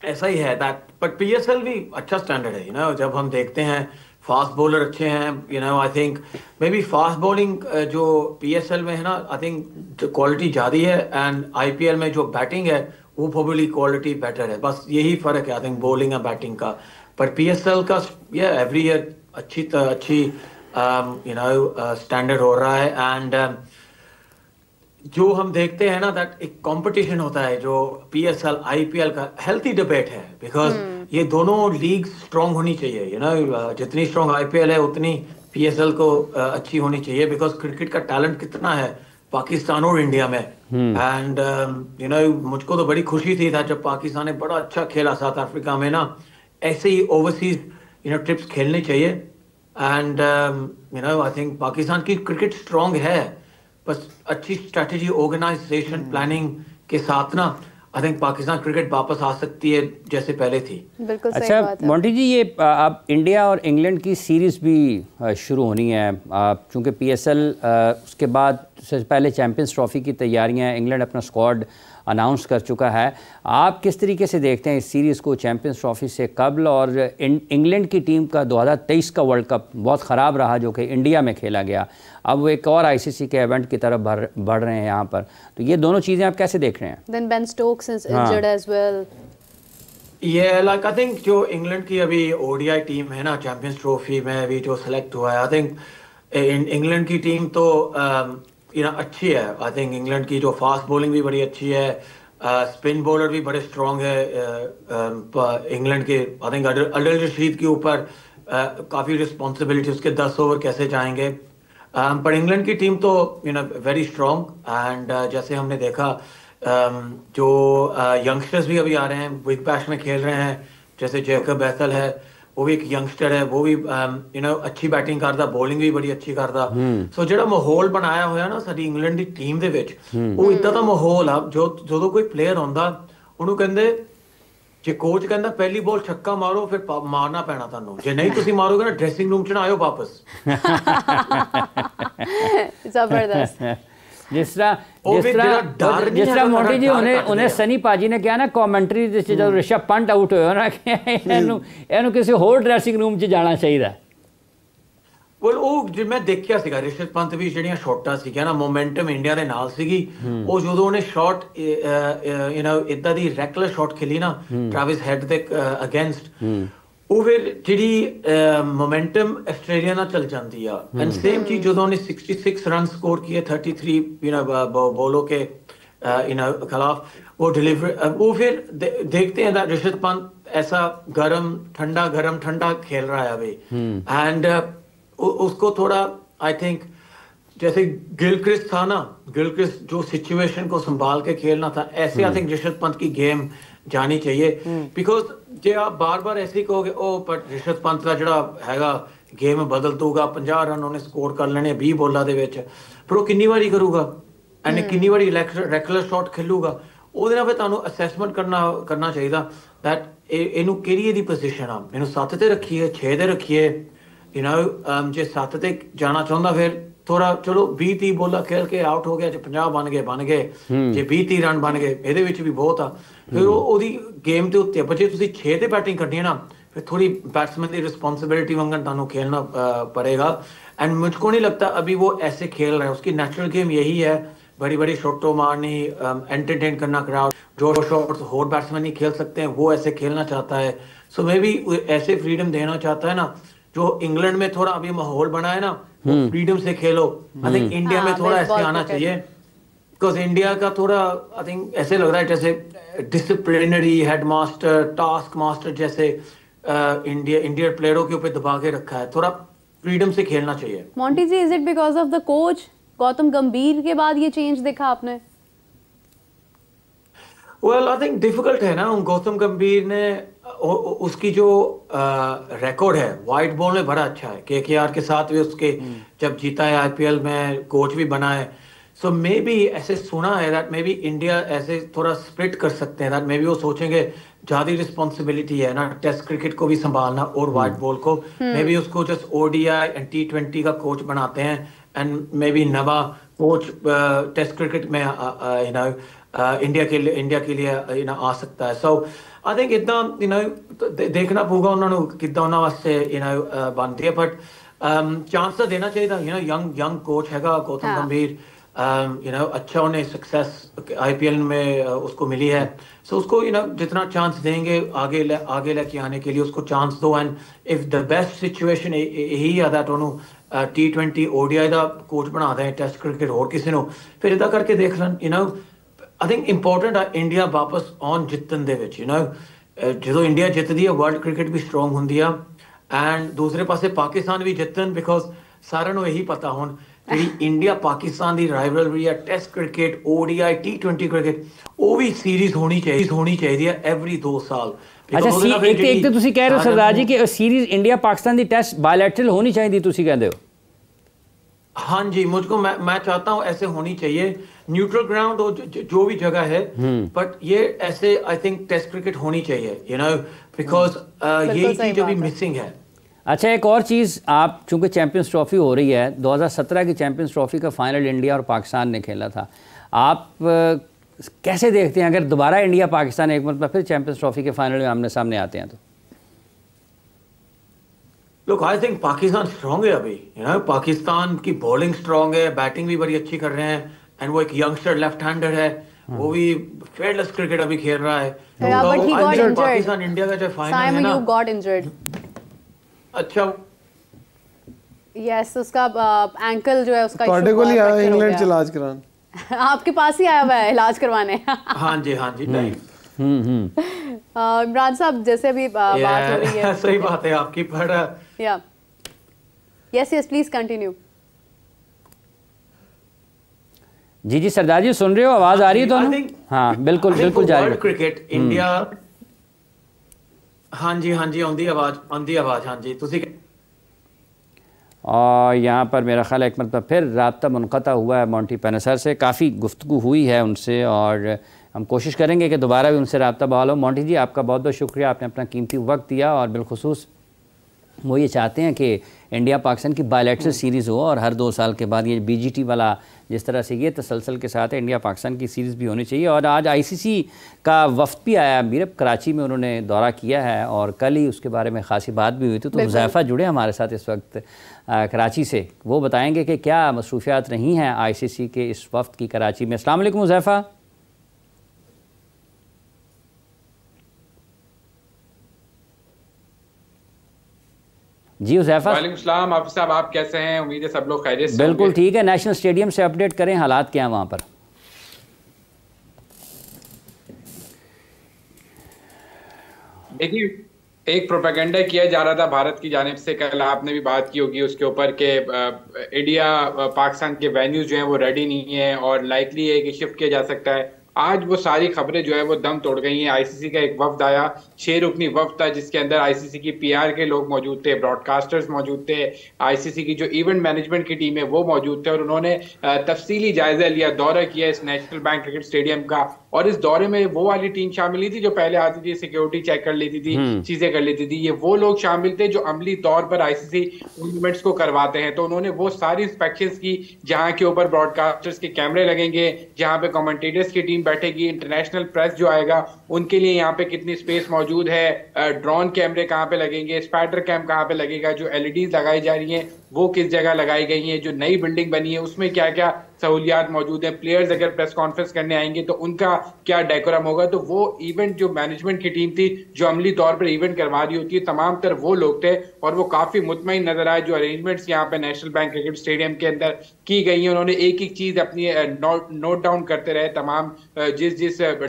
[SPEAKER 3] ऐसा ही है दैट, बट पीएसएल भी अच्छा स्टैंडर्ड है। जब हम देखते हैं फास्ट बॉलर अच्छे हैं, I think may be fast bowling जो पीएसएल में है ना, आई थिंक क्वालिटी ज़्यादा है, एंड आईपीएल में जो बैटिंग है वो प्रोबेबली क्वालिटी बेटर है। बस यही फर्क है आई थिंक बॉलिंग और बैटिंग का। पर पीएसएल का एवरी ईयर अच्छी स्टैंडर्ड हो रहा है। एंड जो हम देखते हैं ना दैट एक कंपटीशन होता है जो पीएसएल आईपीएल का, हेल्थी डिबेट है, बिकॉज ये दोनों लीग स्ट्रांग होनी चाहिए। जितनी स्ट्रांग आईपीएल है उतनी पीएसएल को अच्छी होनी चाहिए, बिकॉज क्रिकेट का टैलेंट कितना है पाकिस्तान और इंडिया में। एंड मुझको तो बड़ी खुशी थी था जब पाकिस्तान ने बड़ा अच्छा खेला साउथ अफ्रीका में ना। ऐसे ही ओवरसीज ट्रिप्स खेलने चाहिए। एंड आई थिंक पाकिस्तान की क्रिकेट स्ट्रांग है, बस अच्छी स्ट्रेटजी, ऑर्गेनाइजेशन, प्लानिंग के साथ ना आई थिंक पाकिस्तान क्रिकेट वापस आ सकती है जैसे पहले थी।
[SPEAKER 1] बिल्कुल सही
[SPEAKER 2] अच्छा
[SPEAKER 1] बात है।
[SPEAKER 2] मोंटी जी, ये अब इंडिया और इंग्लैंड की सीरीज़ भी शुरू होनी है, चूँकि पीएसएल उसके बाद से पहले चैंपियंस ट्रॉफी की तैयारियां, इंग्लैंड अपना स्क्वाड अनाउंस कर चुका है। आप किस तरीके से देखते हैं इस सीरीज़ को चैंपियंस ट्रॉफी से कबल? और इंग्लैंड की टीम का 2023 का वर्ल्ड कप बहुत ख़राब रहा जो कि इंडिया में खेला गया, अब वो एक और आईसीसी के इवेंट की तरफ बढ़ रहे हैं यहाँ पर, तो ये दोनों चीज़ें आप कैसे देख रहे हैं?
[SPEAKER 1] Then Ben Stokes is injured as well.
[SPEAKER 3] Like I think जो इंग्लैंड की अभी ओडीआई टीम है ना चैंपियंस ट्रॉफी में अभी जो सिलेक्ट हुआ है, आई थिंक इंग्लैंड की टीम तो अच्छी है। आई थिंक इंग्लैंड की जो फास्ट बॉलिंग भी बड़ी अच्छी है, स्पिन बॉलर भी बड़े स्ट्रांग है इंग्लैंड के। आई थिंक अदिल रशीद के ऊपर काफ़ी रिस्पॉन्सिबिलिटी, उसके 10 ओवर कैसे जाएंगे। पर इंग्लैंड की टीम तो वेरी स्ट्रांग। एंड जैसे हमने देखा जो यंगस्टर्स भी अभी आ रहे हैं, बिग बैश में खेल रहे हैं, जैसे जैकब बैथल है, वो भी एक यंगस्टर है, वो भी अच्छी बैटिंग करता, बॉलिंग भी बड़ी अच्छी करता। सो ਜਿਹੜਾ ਮਾਹੌਲ ਬਣਾਇਆ ਹੋਇਆ ਨਾ ਸਾਡੀ ਇੰਗਲੈਂਡ ਦੀ ਟੀਮ ਦੇ ਵਿੱਚ, ਉਹ ਇਦਾਂ ਦਾ ਮਾਹੌਲ ਆ ਜੋ ਜਦੋਂ ਕੋਈ ਪਲੇਅਰ ਆਉਂਦਾ ਉਹਨੂੰ ਕਹਿੰਦੇ ਜੇ ਕੋਚ ਕਹਿੰਦਾ ਪਹਿਲੀ ਬਾਲ ਛੱਕਾ ਮਾਰੋ ਫਿਰ ਮਾਰਨਾ ਪੈਣਾ ਤੁਹਾਨੂੰ, ਜੇ ਨਹੀਂ ਤੁਸੀਂ ਮਾਰੋਗੇ ਨਾ ਡਰੈਸਿੰਗ ਰੂਮ ਚ ਨਾ ਆਇਓ ਵਾਪਸ।
[SPEAKER 1] जबरदस्त।
[SPEAKER 2] जिस तरह मोटी जी उन्हें सनी भाजी ने कहा ना कॉमेंट्री जो ऋषभ पंत आउट होया ना कि ਇਹਨੂੰ ਕਿਸੇ ਹੋਰ ਡਰੈਸਿੰਗ ਰੂਮ 'ਚ ਜਾਣਾ ਚਾਹੀਦਾ।
[SPEAKER 3] ਉਹ ਜੇ ਮੈਂ ਦੇਖਿਆ ਸੀਗਾ ਰਿਸ਼ਭ ਪੰਤ ਵੀ ਜਿਹੜੀਆਂ ਸ਼ਾਟਾਂ ਸੀਗੀਆਂ ਨਾ, ਮੋਮੈਂਟਮ ਇੰਡੀਆ ਦੇ ਨਾਲ ਸੀਗੀ। ਉਹ ਜਦੋਂ ਉਹਨੇ ਸ਼ਾਟ ਇਦਾਂ ਦੀ ਰੈਕਲੈਸ ਸ਼ਾਟ ਖੇਲੀ ਨਾ ਟ੍ਰੈਵਿਸ ਹੈਡ ਦੇ ਅਗੇਂਸਟ, ਉਹ ਫਿਰ ਜਿਹੜੀ ਮੋਮੈਂਟਮ ਆਸਟ੍ਰੇਲੀਆ ਨਾਲ ਚੱਲ ਜਾਂਦੀ ਆ। ਐਂਡ ਸੇਮ ਚੀਜ਼ ਜਦੋਂ ਉਹਨੇ 66 ਰਨ ਸਕੋਰ किए 33 बॉलों के खिलाफ, वो डिलीवर वो फिर देखते हैं दैट ऋषभ पंत ऐसा गरम ठंडा खेल रहा है अभी। एंड उसको थोड़ा आई थिंक जैसे गिलक्रिस्ट था ना, गिलक्रिस्ट जो सिचुएशन को संभाल के खेलना था, ऐसे आई थिंक ऋषभ पंत की गेम जानी चाहिए। बिकॉज जे आप बार बार ऐसे ही कहोगे पर ऋषभ पंत का ਜਿਹੜਾ ਹੈਗਾ गेम बदल दूगा, 50 रन ਉਹਨੇ ਸਕੋਰ ਕਰ ਲੈਣੇ 20 ਬੋਲਾਂ ਦੇ ਵਿੱਚ, ਫਿਰ ਉਹ ਕਿੰਨੀ ਵਾਰੀ ਕਰੂਗਾ ਐਂਡ ਕਿੰਨੀ ਵਾਰੀ ਰੈਕਲੈਸ ਸ਼ਾਟ ਖੇਲੂਗਾ। ਉਹਦੇ ਨਾਲ ਫਿਰ ਤੁਹਾਨੂੰ ਅਸੈਸਮੈਂਟ ਕਰਨਾ ਚਾਹੀਦਾ ਦੈਟ ਇਹਨੂੰ ਕਿਹੜੀ ਇਹਦੀ ਪੋਜੀਸ਼ਨ ਆ, ਇਹਨੂੰ 7 ਤੇ ਰੱਖੀਏ 6 ਤੇ ਰੱਖੀਏ। ਜੇ 7 ਤੇ ਜਾਣਾ ਚਾਹੁੰਦਾ ਫਿਰ ਥੋੜਾ ਚਲੋ 20-30 ਬੋਲਾ ਖੇਲ ਕੇ ਆਊਟ ਹੋ ਗਿਆ, ਜੇ 50 ਬਣ ਗਏ, ਜੇ 20-30 ਰਨ ਬਣ ਗਏ, ਇਹਦੇ ਵਿੱਚ ਵੀ ਬਹੁਤ ਆ। ਫਿਰ ਉਹਦੀ ਗੇਮ ਦੇ ਉੱਤੇ ਜੇ ਤੁਸੀਂ 6 ਤੇ ਬੈਟਿੰਗ ਕਰਨੀ ਹੈ ਨਾ, फिर थोड़ी बैट्समैन की रिस्पॉन्सिबिलिटी वंगन तानू खेलना पड़ेगा। एंड मुझको नहीं लगता अभी वो ऐसे खेल रहा है, उसकी नेचुरल गेम यही है, बड़ी बड़ी शॉटों मारनी, एंटरटेन करना क्राउड, जो शॉट्स और बैट्समैन नहीं खेल सकते हैं वो ऐसे खेलना चाहता है। सो मे बी ऐसे फ्रीडम देना चाहता है ना, जो इंग्लैंड में थोड़ा अभी माहौल बना है ना, फ्रीडम से खेलो। आई थिंक इंडिया में थोड़ा ऐसे आना चाहिए, बिकॉज इंडिया का थोड़ा आई थिंक ऐसे लग रहा है जैसे डिसिप्लिनरी हेडमास्टर, टास्क मास्टर जैसे इंडियन प्लेयरों के ऊपर दबा के रखा है। थोड़ा फ्रीडम से खेलना चाहिए।
[SPEAKER 1] Monty ji, is it because of the coach Gautam Gambhir के बाद ये चेंज देखा आपने?
[SPEAKER 3] वेल आई थिंक डिफिकल्ट है ना, गौतम गंभीर ने उसकी जो रिकॉर्ड है वाइट बॉल में बड़ा अच्छा है, केकेआर के साथ भी उसके जब जीता है आईपीएल में, कोच भी बना है। सो मे बी ऐसे सुना है दैट मे बी इंडिया ऐसे थोड़ा स्प्लिट कर सकते हैं, दैट मे बी वो सोचेंगे ज्यादा रिस्पॉन्सिबिलिटी है ना टेस्ट क्रिकेट को भी संभालना और वाइट बॉल को, मे बी उसको जस्ट ओडीआई एंड T20 का कोच बनाते हैं एंड मे बी नवा कोच टेस्ट क्रिकेट में इंडिया के लिए आ सकता है। सो आई थिंक इतना देखना पਊਗਾ ਉਹਨਾਂ ਨੂੰ ਕਿੱਦਾਂ ਉਹਨਾਂ ਵਾਸਤੇ ਬਣਦੀ ਹੈ, ਬਟ ਚਾਂਸ ਤਾਂ ਦੇਣਾ ਚਾਹੀਦਾ। यंग कोच हैगा गौतम गंभीर, अच्छा उन्हें सक्सेस IPL में उसको मिली है, सो उसको जितना चांस देंगे आगे लेके आने के लिए उसको चांस दो। And if the best situation यही है दैट उन्होंने T20 ODI ਦਾ ਕੋਚ ਬਣਾ ਦੇ ਟੈਸਟ ਕ੍ਰਿਕਟ ਹੋਰ ਕਿਸੇ ਨੂੰ, ਫਿਰ ਇਦਾਂ ਕਰਕੇ ਦੇਖ ਲੈਣ। आई थिंक इंपॉर्टेंट है इंडिया वापस ऑन जितन दे विच, जो इंडिया जितदी है वर्ल्ड क्रिकेट भी स्ट्रोंग होंदी है एंड दूसरे पासे पाकिस्तान भी जितन, बिकॉज सारिਆਂ ਨੂੰ ਇਹੀ ਪਤਾ ਹੁਣ ਜਿਹੜੀ ਇੰਡੀਆ ਪਾਕਿस्तान ਦੀ ਰਾਈਵਲਰੀ ਹੈ test cricket ODI T20 cricket ਉਹ ਵੀ ਸੀਰੀਜ਼ ਹੋਣੀ ਚਾਹੀਦੀ ਹੈ ਐਵਰੀ 2 ਸਾਲ।
[SPEAKER 2] अच्छा एक तो ਤੁਸੀਂ ਕਹਿ ਰਹੇ ਹੋ ਸਰਦਾਰ ਜੀ ਕਿ सीरीज इंडिया पाकिस्तान ਦੀ ਟੈਸਟ बायलैटरल होनी चाहिए, ਤੁਸੀਂ ਕਹਿੰਦੇ ਹੋ?
[SPEAKER 3] हाँ जी, मुझको मैं चाहता हूँ ऐसे होनी चाहिए, न्यूट्रल ग्राउंड हो जो भी जगह है, बट ये ऐसे आई थिंक टेस्ट क्रिकेट होनी चाहिए, बिकॉज यही चीज अभी मिसिंग है।
[SPEAKER 2] अच्छा एक और चीज़, आप चूंकि चैंपियंस ट्रॉफी हो रही है, 2017 की चैंपियंस ट्रॉफी का फाइनल इंडिया और पाकिस्तान ने खेला था, आप कैसे देखते हैं अगर दोबारा इंडिया पाकिस्तान एक मतलब फिर चैंपियंस ट्रॉफी के फाइनल में आमने सामने आते हैं तो?
[SPEAKER 3] Look, I think Pakistan strong है अभी, पाकिस्तान की बॉलिंग स्ट्रॉन्ग है, बैटिंग भी बड़ी अच्छी कर रहे हैं, एंड वो एक यंगस्टर लेफ्ट हैंडर है, वो भी फेयरलेस क्रिकेट अभी खेल रहा है। पाकिस्तान इंडिया का जो फाइनल है ना,
[SPEAKER 1] you got injured.
[SPEAKER 3] अच्छा
[SPEAKER 1] यस, उसका एंकल जो है उसका
[SPEAKER 4] ਤੁਹਾਡੇ ਕੋਲ ਹੀ ਆया इंग्लैंड से इलाज कराने?
[SPEAKER 1] आपके पास ही आया हुआ है इलाज करवाने।
[SPEAKER 3] हाँ जी नहीं।
[SPEAKER 1] इमरान साहब जैसे अभी बात हो रही है,
[SPEAKER 3] सही बात है आपकी, पर
[SPEAKER 1] या यस प्लीज कंटिन्यू।
[SPEAKER 2] जी सरदार जी सुन रहे हो, आवाज आ रही है तो? हाँ बिल्कुल जारी
[SPEAKER 3] क्रिकेट इंडिया। हाँ जी आंदी आवाज हाँ जी तुसी।
[SPEAKER 2] और यहाँ पर मेरा ख्याल एक मतलब फिर राब्ता मुनक़ता हुआ है मोंटी पेनेसर से, काफ़ी गुफ्तगू हुई है उनसे और हम कोशिश करेंगे कि दोबारा भी उनसे राब्ता बहाल हो। मोंटी जी आपका बहुत बहुत शुक्रिया, आपने अपना कीमती वक्त दिया और बिलखुसूस वो ये चाहते हैं कि इंडिया पाकिस्तान की बायलैटरल सीरीज़ हो और हर 2 साल के बाद ये BGT वाला जिस तरह से ये तसलसल के साथ है इंडिया पाकिस्तान की सीरीज़ भी होनी चाहिए। और आज ICC का वफ़द भी आया मीरब, कराची में उन्होंने दौरा किया है और कल ही उसके बारे में ख़ासी बात भी हुई थी। तो हुज़ैफ़ा जुड़े हमारे साथ इस वक्त कराची से, वो बताएँगे कि क्या मसरूफियात रही हैं ICC के इस वफ़द की कराची में। अस्सलाम वालेकुम हुज़ैफ़ा। जी हुज़ैफ़ा।
[SPEAKER 5] वालेकुम सलाम हाफिज़ साहब, आप कैसे हैं? उम्मीद है सब लोग खैरियत से।
[SPEAKER 2] बिल्कुल ठीक है। नेशनल स्टेडियम से अपडेट करें, हालात क्या हैं वहाँ पर?
[SPEAKER 5] देखिए एक प्रोपेगेंडा किया जा रहा था भारत की जानिब से, कल आपने भी बात की होगी उसके ऊपर कि इंडिया पाकिस्तान के वेन्यूज जो हैं वो रेडी नहीं है और लाइकली है कि शिफ्ट किया जा सकता है। आज वो सारी खबरें जो है वो दम तोड़ गई हैं। ICC का एक वफ्द आया, 6 रुकनी वफ्द था जिसके अंदर ICC की PR के लोग मौजूद थे, ब्रॉडकास्टर्स मौजूद थे, ICC की जो इवेंट मैनेजमेंट की टीम है वो मौजूद थे और उन्होंने तफसीली जायजा लिया, दौरा किया इस नेशनल बैंक क्रिकेट स्टेडियम का। और इस दौरे में वो वाली टीम शामिल नहीं थी जो पहले आती थी, सिक्योरिटी चेक कर लेती थी, चीजें कर लेती थी। ये वो लोग शामिल थे जो अमली तौर पर ICC टूर्नामेंट्स को करवाते हैं। तो उन्होंने वो सारी इंस्पेक्शंस की जहां के ऊपर ब्रॉडकास्टर्स के कैमरे लगेंगे, जहां पे कमेंटेटर्स की टीम बैठेगी, इंटरनेशनल प्रेस जो आएगा उनके लिए यहाँ पे कितनी स्पेस मौजूद है, ड्रोन कैमरे कहाँ पे लगेंगे, स्पाइडर कैम कहाँ पे लगेगा, जो LEDs लगाई जा रही हैं वो किस जगह लगाई गई हैं, जो नई बिल्डिंग बनी है उसमें क्या क्या सहूलियात मौजूद है, प्लेयर्स अगर प्रेस कॉन्फ्रेंस करने आएंगे तो उनका क्या डेकोरम होगा। तो वो इवेंट जो मैनेजमेंट की टीम थी जो अमली तौर पर इवेंट करवा रही होती है, तमाम तर वो लोग थे और वो काफी मुतमईन नजर आए। जो अरेंजमेंट्स यहाँ पे नेशनल बैंक क्रिकेट स्टेडियम के अंदर की गई है, उन्होंने एक एक चीज अपनी नोट डाउन करते रहे। तमाम जिस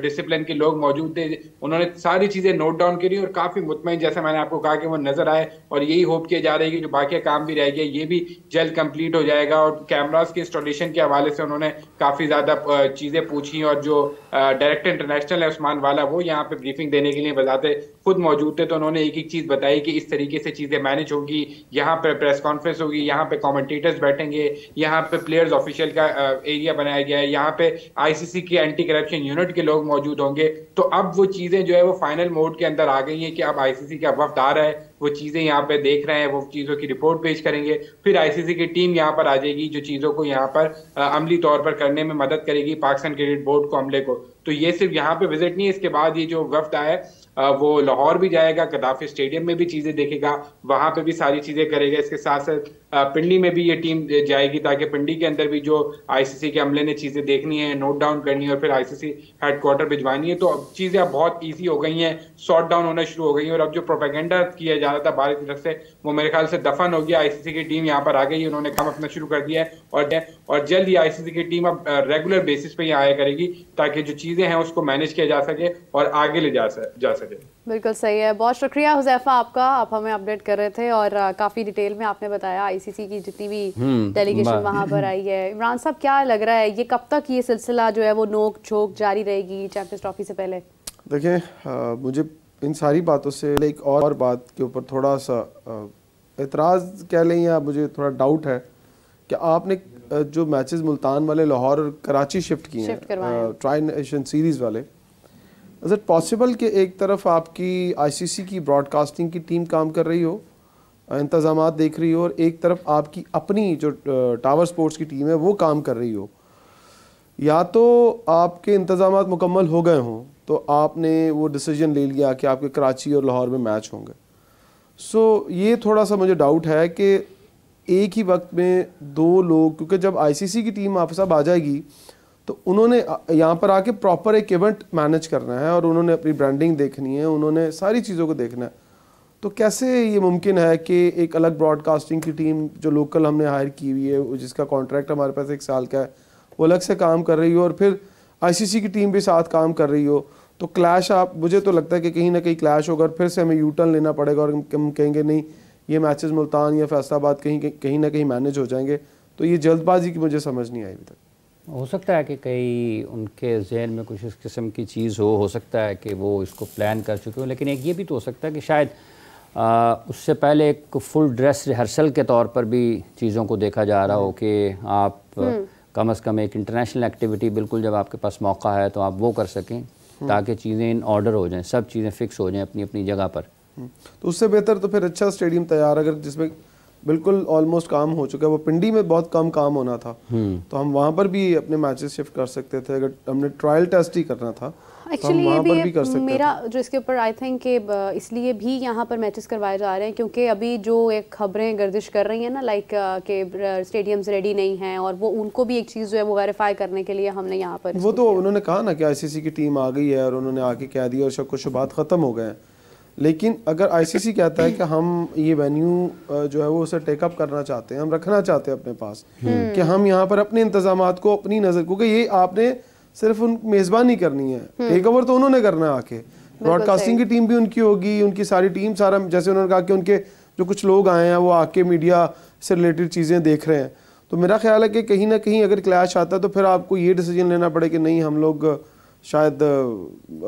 [SPEAKER 5] डिसिप्लिन के लोग मौजूद थे उन्होंने सारी चीजें नोट डाउन करी और काफी मुतमईन, जैसे मैंने आपको कहा कि वो नजर आए। और यही होप किया जा रहा है कि जो बाकी काम भी रह गया ये भी जल्द कंप्लीट हो जाएगा। और कैमरास के इंस्टॉलेशन के हवाले हवाले से उन्होंने काफ़ी ज़्यादा चीज़ें पूछी, और जो डायरेक्टर इंटरनेशनल है उस्मान वाला, वो यहाँ पे ब्रीफिंग देने के लिए बजाते खुद मौजूद थे। तो उन्होंने एक एक चीज़ बताई कि इस तरीके से चीज़ें मैनेज होगी, यहाँ पे प्रेस कॉन्फ्रेंस होगी, यहाँ पे कमेंटेटर्स बैठेंगे, यहाँ पे प्लेयर्स ऑफिशियल का एरिया बनाया गया है, यहाँ पे आईसीसी के एंटी करप्शन यूनिट के लोग मौजूद होंगे। तो अब वो चीज़ें जो है वो फाइनल मोड के अंदर आ गई हैं कि अब आईसीसी का वफ्द आ रहा है, वो चीज़ें यहाँ पे देख रहे हैं, वो चीज़ों की रिपोर्ट पेश करेंगे, फिर आईसीसी की टीम यहाँ पर आ जाएगी जो चीज़ों को यहाँ पर अमली तौर पर करने में मदद करेगी पाकिस्तान क्रिकेट बोर्ड को, अमले को। तो ये सिर्फ यहाँ पे विजिट नहीं है, इसके बाद ये जो वफ्द आया है वो लाहौर भी जाएगा, गद्दाफी स्टेडियम में भी चीज़ें देखेगा, वहाँ पे भी सारी चीज़ें करेगा। इसके साथ साथ पिंडी में भी ये टीम जाएगी, ताकि पिंडी के अंदर भी जो आईसीसी के अमले ने चीज़ें देखनी है, नोट डाउन करनी है और फिर आईसीसी हेडक्वार्टर भिजवानी है। तो अब चीज़ें अब बहुत ईजी हो गई हैं, सॉर्ट डाउन होना शुरू हो गई हैं, और अब जो प्रोपेगेंडा किया जा रहा था भारत की तरफ से वो मेरे ख्याल से दफन हो गया। आईसीसी की टीम यहाँ पर आ गई है, उन्होंने काम अपना शुरू कर दिया है, और जल्द ही आईसीसी की टीम अब रेगुलर बेसिस पे यहाँ आया करेगी, ताकि जो चीज़ें हैं उसको मैनेज किया जा सके और आगे ले जा सके।
[SPEAKER 1] बिल्कुल सही है, बहुत शुक्रिया हुज़ैफा आपका, आप हमें अपडेट कर रहे थे और काफ़ी डिटेल में आपने बताया आईसीसी की जितनी भी डेलीगेशन वहाँ पर आई है। इमरान साहब, क्या लग रहा है ये कब तक ये सिलसिला जो है वो नोक झोंक जारी रहेगी चैंपियंस ट्रॉफी से पहले?
[SPEAKER 4] देखें, मुझे इन सारी बातों से एक और बात के ऊपर थोड़ा सा एतराज़ कह लें या मुझे थोड़ा डाउट है कि आपने जो मैचेस मुल्तान वाले लाहौर और कराची शिफ्ट किए हैं ट्राई नेशन सीरीज़ वाले, इज़ इट पॉसिबल कि एक तरफ आपकी आईसीसी की ब्रॉडकास्टिंग की टीम काम कर रही हो, इंतज़ामात देख रही हो, और एक तरफ आपकी अपनी जो टावर स्पोर्ट्स की टीम है वो काम कर रही हो? या तो आपके इंतज़ामात मुकम्मल हो गए हों तो आपने वो डिसीजन ले लिया कि आपके कराची और लाहौर में मैच होंगे। सो ये थोड़ा सा मुझे डाउट है कि एक ही वक्त में दो लोग, क्योंकि जब आईसीसी की टीम आप सब आ जाएगी तो उन्होंने यहाँ पर आके प्रॉपर एक इवेंट मैनेज करना है और उन्होंने अपनी ब्रांडिंग देखनी है, उन्होंने सारी चीज़ों को देखना है। तो कैसे ये मुमकिन है कि एक अलग ब्रॉडकास्टिंग की टीम जो लोकल हमने हायर की हुई है, जिसका कॉन्ट्रैक्ट हमारे पास 1 साल का है, वो अलग से काम कर रही हो और फिर आईसीसी की टीम भी साथ काम कर रही हो? तो क्लैश, मुझे तो लगता है कि कहीं ना कहीं क्लैश होगा और फिर से हमें यू टर्न लेना पड़ेगा और हम कहेंगे नहीं ये मैचेस मुल्तान या फैसलाबाद कहीं ना कहीं मैनेज हो जाएंगे। तो ये जल्दबाजी की मुझे समझ नहीं आई अभी तक।
[SPEAKER 2] हो सकता है कि कहीं उनके जहन में कुछ इस किस्म की चीज़ हो सकता है कि वो इसको प्लान कर चुके हो, लेकिन एक ये भी तो हो सकता है कि शायद उससे पहले एक फुल ड्रेस रिहर्सल के तौर पर भी चीज़ों को देखा जा रहा हो कि आप कम से कम एक इंटरनेशनल एक्टिविटी बिल्कुल जब आपके पास मौका है तो आप वो कर सकें, ताकि चीज़ें इन ऑर्डर हो जाएं, सब चीज़ें फिक्स हो जाएं अपनी अपनी जगह पर।
[SPEAKER 4] तो उससे बेहतर तो फिर अच्छा स्टेडियम तैयार, अगर जिसमें बिल्कुल ऑलमोस्ट काम हो चुका है, वो पिंडी में बहुत कम काम होना था तो हम वहाँ पर भी अपने मैचेस शिफ्ट कर सकते थे। अगर हमने ट्रायल टेस्ट ही करना था
[SPEAKER 1] एक्चुअली तो ये भी मेरा जो इसके ऊपर आई थिंक कि इसलिए भी यहाँ पर मैचेस करवाए जा रहे हैं क्योंकि अभी जो एक खबरें गर्दिश कर रही हैं ना, लाइक कि स्टेडियम्स रेडी नहीं हैं, और वो उनको भी एक चीज़ जो है वो वेरीफाई करने के लिए हमने यहाँ पर
[SPEAKER 4] वो तो उन्होंने कहा ना कि आईसीसी की टीम आ गई है और उन्होंने आके कह दिया और शक व शुबात ख़त्म हो गए हैं। लेकिन अगर आईसीसी कहता है कि हम ये वेन्यू जो है वो उसे टेकअप करना चाहते हैं, हम रखना चाहते हैं अपने पास, कि हम यहाँ पर अपने इंतजामात को अपनी नज़र, क्योंकि ये आपने सिर्फ उन मेज़बानी करनी है, टेक ओवर तो उन्होंने करना है आके, ब्रॉडकास्टिंग की टीम भी उनकी होगी, उनकी सारी टीम सारा, जैसे उन्होंने कहा कि उनके जो कुछ लोग आए हैं वो आके मीडिया से रिलेटेड चीज़ें देख रहे हैं। तो मेरा ख्याल है कि कहीं ना कहीं अगर क्लैश आता है तो फिर आपको ये डिसीजन लेना पड़े कि नहीं, हम लोग शायद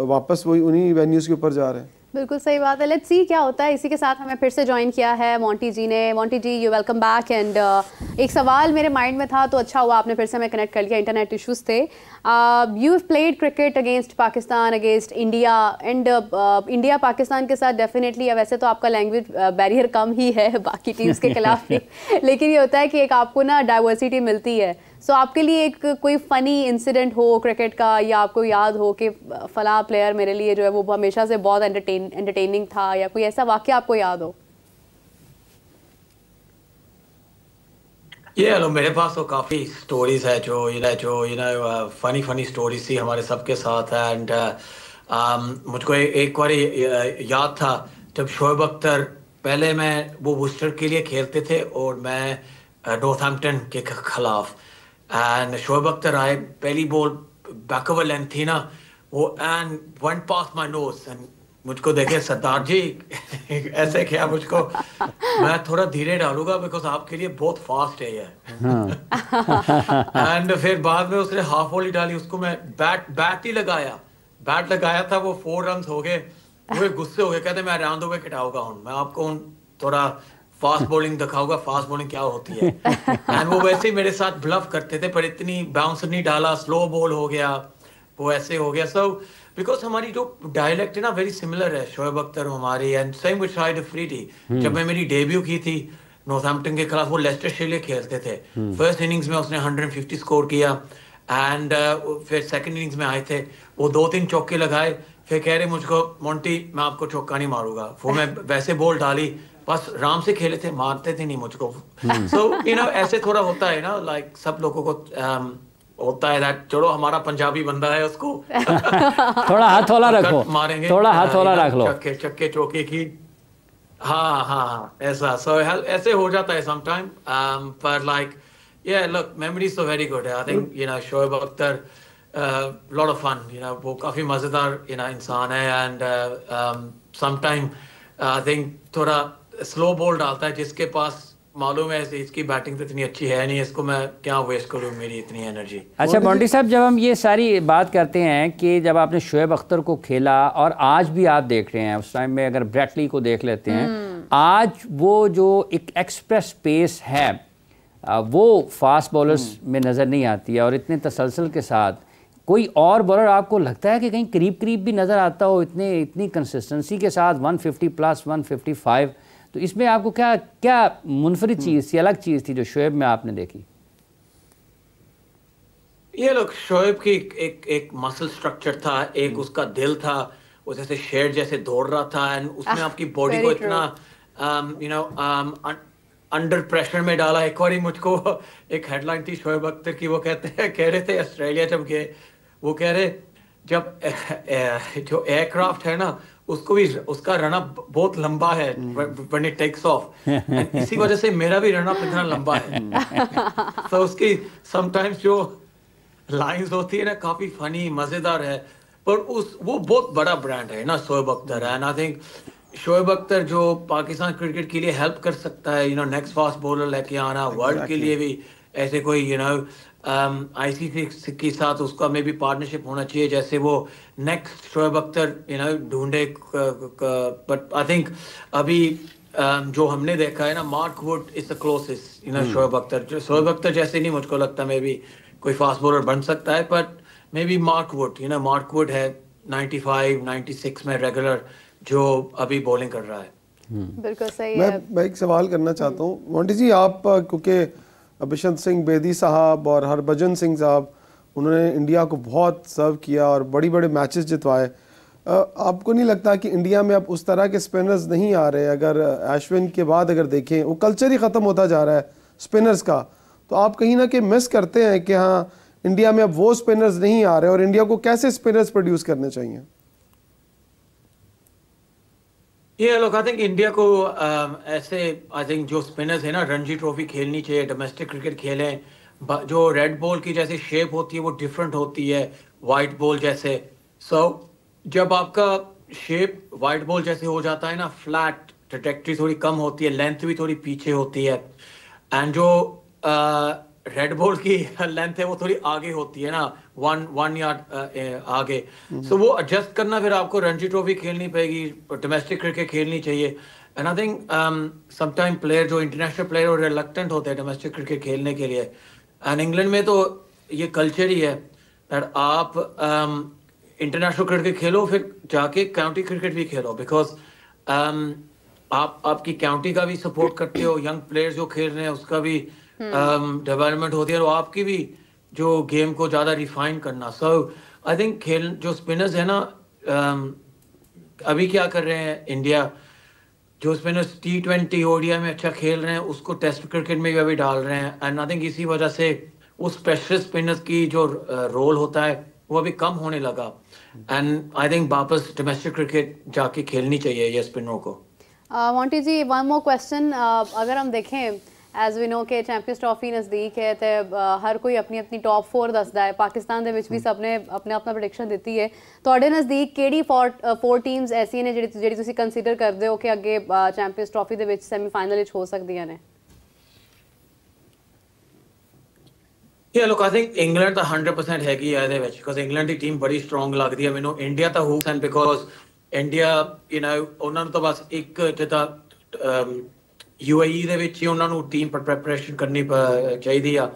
[SPEAKER 4] वापस वही उन्हीं वेन्यूज़ के ऊपर जा रहे हैं।
[SPEAKER 1] बिल्कुल सही बात है, लेट्स सी क्या होता है। इसी के साथ हमें फिर से ज्वाइन किया है मोंटी जी ने। Monty ji, you welcome back. And एक सवाल मेरे माइंड में था तो अच्छा हुआ आपने फिर से हमें कनेक्ट कर लिया, इंटरनेट इश्यूज थे। You have played cricket against Pakistan, against India, and India Pakistan के साथ डेफिनेटली, वैसे तो आपका लैंग्वेज बैरियर कम ही है बाकी टीम्स के खिलाफ भी लेकिन ये होता है कि एक आपको ना डाइवर्सिटी मिलती है। सो आपके लिए एक कोई फ़नी इंसिडेंट हो क्रिकेट का, या आपको याद हो कि फला प्लेयर मेरे लिए जो है वो हमेशा से बहुत एंटरटेनिंग था, या कोई ऐसा वाक़या आपको याद हो?
[SPEAKER 3] ये लो, मेरे पास तो काफ़ी स्टोरीज है जो फनी स्टोरीज थी हमारे सबके साथ। एंड मुझको एक बार याद था जब शोएब अख्तर, पहले मैं वो वुस्टर के लिए खेलते थे और मैं नॉर्थहैम्पटन के खिलाफ, एंड शोएब अख्तर आए, पहली बॉल बैक ओवर लेंथ थी ना वो, and went past my knows and मुझको देखे सरदार जी ऐसे क्या मुझको, मैं थोड़ा धीरे डालूंगा बिकॉज आपके लिए बहुत फास्ट है ये। एंड फिर बाद में उसने हाफ वॉली डाली, उसको मैं बैट लगाया था, वो 4 रन हो गए, वो गुस्से हो गए, कहते मैं राउंड ओवर खिटाऊंगा हूँ, मैं आपको थोड़ा फास्ट बॉलिंग दिखाऊंगा, फास्ट बॉलिंग क्या होती है। एंड वो वैसे ही मेरे साथ ब्लफ करते थे, पर इतनी बाउंसर नहीं डाला, स्लो बॉल हो गया, वो ऐसे हो गया। सो बिकॉज हमारी जो डायलेक्ट है ना वेरी सिमिलर है, शोएब अख्तर हमारी, and same with Shahid Afridi. जब मैं मेरी डेब्यू की थी नॉर्थहैम्पटन के खिलाफ, वो लेस्टर के लिए खेलते थे, फर्स्ट इनिंग्स में उसने 150 स्कोर किया, एंड फिर सेकंड इनिंग्स में आए थे, वो 2-3 चौके लगाए, फिर कह रहे मुझको मोंटी मैं आपको चौका नहीं मारूंगा, वो मैं वैसे बॉल डाली, बस आराम से खेले थे, मारते थे नहीं मुझको। सो यू नो ऐसे थोड़ा होता है ना, लाइक सब लोगों को होता है दैट, चलो हमारा पंजाबी बंदा है, उसको
[SPEAKER 2] थोड़ा हाथ वाला रखो,
[SPEAKER 3] मारेंगे,
[SPEAKER 2] थोड़ा हाथ वाला रख लो,
[SPEAKER 3] चक्के चौके की। हाँ ऐसा, सो ऐसे हो जाता है समटाइम, पर लाइक लुक मेमोरीज तो वेरी गुड है। I think Shoaib Akhtar lot of fun, वो काफी मजेदार इंसान है, एंड समटाइम आई थिंक थोड़ा स्लो बॉल डालता है, जिसके पास मालूम है इसकी बैटिंग तो इतनी अच्छी है नहीं, इसको मैं क्या वेस्ट करूं मेरी इतनी एनर्जी।
[SPEAKER 2] अच्छा मोंटी साहब, जब हम ये सारी बात करते हैं कि जब आपने शोएब अख्तर को खेला और आज भी आप देख रहे हैं, उस टाइम में अगर ब्रेटली को देख लेते हैं, आज वो जो एक एक्सप्रेस पेस है वो फास्ट बॉलर्स में नज़र नहीं आती है, और इतने तसलसल के साथ कोई और बॉलर आपको लगता है कि कहीं करीब भी नज़र आता हो इतनी कंसिस्टेंसी के साथ 150 प्लस 155, तो इसमें आपको क्या मुनफरिद चीज़ थी, अलग चीज़ थी जो शोएब में आपने देखी?
[SPEAKER 3] ये लोग शोएब की एक मसल स्ट्रक्चर था, एक उसका दिल था, वो जैसे शेर जैसे दौड़ रहा था, एंड उसने आपकी बॉडी को इतना अंडर प्रेशर में डाला। एक बार मुझको एक हेडलाइन थी शोएब अख्तर की, वो कह रहे थे ऑस्ट्रेलिया जब गए, वो कह रहे जब जो एयरक्राफ्ट है ना उसको भी उसका रनअप बहुत लंबा है व्हेन इट टेक्स ऑफ, इसी वजह से मेरा भी रनअप इतना लंबा है। तो उसकी समटाइम्स जो लाइंस होती है ना काफी फनी मजेदार है, पर वो बहुत बड़ा ब्रांड है ना Shoaib Akhtar, and I think Shoaib Akhtar जो पाकिस्तान क्रिकेट के लिए हेल्प कर सकता है, नेक्स्ट फास्ट बॉलर लेके आना, वर्ल्ड के लिए भी ऐसे कोई आईसीसी के साथ उसका में भी पार्टनरशिप होना चाहिए, जैसे वो नेक्स्ट शोएब अख्तर ढूंढे। बट आई थिंक अभी जो हमने देखा है ना, Mark Wood is the closest Shoaib Akhtar. Shoaib Akhtar जैसे नहीं मुझको लगता मे भी कोई फास्ट बॉलर बन सकता है, but may be Mark Wood है 95-96 में रेगुलर जो अभी बॉलिंग कर रहा है।
[SPEAKER 1] बिल्कुल सही है।
[SPEAKER 4] मैं एक सवाल करना चाहता हूँ मोंटी जी, आप क्योंकि बिशन सिंह बेदी साहब और हरभजन सिंह साहब उन्होंने इंडिया को बहुत सर्व किया और बड़े मैचेस जितवाए, आपको नहीं लगता कि इंडिया में अब उस तरह के स्पिनर्स नहीं आ रहे? अगर अश्विन के बाद अगर देखें, वो कल्चर ही ख़त्म होता जा रहा है स्पिनर्स का, तो आप कहीं ना कहीं मिस करते हैं कि हाँ इंडिया में अब वो स्पिनर्स नहीं आ रहे, और इंडिया को कैसे स्पिनर्स प्रोड्यूस करने चाहिए?
[SPEAKER 3] ये लोग आई थिंक इंडिया को ऐसे आई थिंक जो स्पिनर्स है ना रणजी ट्रॉफी खेलनी चाहिए, डोमेस्टिक क्रिकेट खेलें, जो रेड बॉल की जैसे शेप होती है वो डिफरेंट होती है वाइट बॉल जैसे। सो जब आपका शेप वाइट बॉल जैसे हो जाता है ना, फ्लैट ट्रैजेक्टरी थोड़ी कम होती है, लेंथ भी थोड़ी पीछे होती है, एंड जो रेड बॉल की लेंथ है वो थोड़ी आगे होती है ना, वन यार्ड आगे। सो वो एडजस्ट करना फिर आपको रणजी ट्रॉफी खेलनी पड़ेगी, डोमेस्टिक क्रिकेट खेलनी चाहिए। And I think sometime player जो इंटरनेशनल प्लेयर और रिलक्टेंट होते हैं डोमेस्टिक क्रिकेट खेलने के लिए, एंड इंग्लैंड में तो ये कल्चर ही है दैट आप इंटरनेशनल क्रिकेट खेलो फिर जाके काउंटी क्रिकेट भी खेलो, बिकॉज आप आपकी काउंटी का भी सपोर्ट करते हो, यंग प्लेयर्स जो खेल रहे हैं उसका भी डेवलपमेंट होती है, और आपकी भी जो गेम को ज्यादा रिफाइन करना। सो आई थिंक खेल जो स्पिनर्स है ना, अभी क्या कर रहे हैं इंडिया, जो स्पिनर्स T20 ओडीआई में अच्छा खेल रहे हैं उसको टेस्ट क्रिकेट में भी अभी डाल रहे हैं, एंड आई थिंक इसी वजह से उस स्पेशल स्पिनर्स की जो रोल होता है वो अभी कम होने लगा, एंड आई थिंक वापस डोमेस्टिक क्रिकेट जाके खेलनी चाहिए ये स्पिनरों को।
[SPEAKER 1] मोंटी जी, वन मोर क्वेश्चन, अगर हम देखें ਐਜ਼ ਵੀ ਨੋ ਕਿ ਚੈਂਪੀਅਨਸ ਟਰਾਫੀ ਨਜ਼ਦੀਕ ਹੈ ਤੇ ਹਰ ਕੋਈ ਆਪਣੀ ਆਪਣੀ ਟੌਪ 4 ਦੱਸਦਾ ਹੈ। ਪਾਕਿਸਤਾਨ ਦੇ ਵਿੱਚ ਵੀ ਸਭ ਨੇ ਆਪਣਾ ਪ੍ਰੈਡਿਕਸ਼ਨ ਦਿੱਤੀ ਹੈ। ਤੁਹਾਡੇ ਨਜ਼ਦੀਕ ਕਿਹੜੀ 4 ਟੀਮਸ ਐਸੀਆਂ ਨੇ ਜਿਹੜੀ ਤੁਸੀਂ ਕੰਸੀਡਰ ਕਰਦੇ ਹੋ ਕਿ ਅੱਗੇ ਚੈਂਪੀਅਨਸ ਟਰਾਫੀ ਦੇ ਵਿੱਚ ਸੈਮੀਫਾਈਨਲ ਵਿੱਚ ਹੋ ਸਕਦੀਆਂ ਨੇ?
[SPEAKER 3] Yeah, look, I think England ਤਾਂ 100% ਹੈਗੀ ਆ ਇਹਦੇ ਵਿੱਚ, because England ਦੀ ਟੀਮ ਬੜੀ ਸਟਰੋਂਗ ਲੱਗਦੀ ਹੈ ਮੈਨੂੰ। ਇੰਡੀਆ ਤਾਂ ਹੋਪਸ ਐਂਡ ਬਿਕੋਜ਼ ਇੰਡੀਆ ਉਹਨਾਂ ਨੂੰ ਤਾਂ ਬਸ ਇੱਕ ਜਿੱਦਾਂ UAE ਦੇ ਵਿੱਚ ਹੀ ਉਹਨਾਂ ਨੂੰ ਟੀਮ ਪ੍ਰੈਪਰੇਸ਼ਨ ਕਰਨੀ ਚਾਹੀਦੀ ਆ।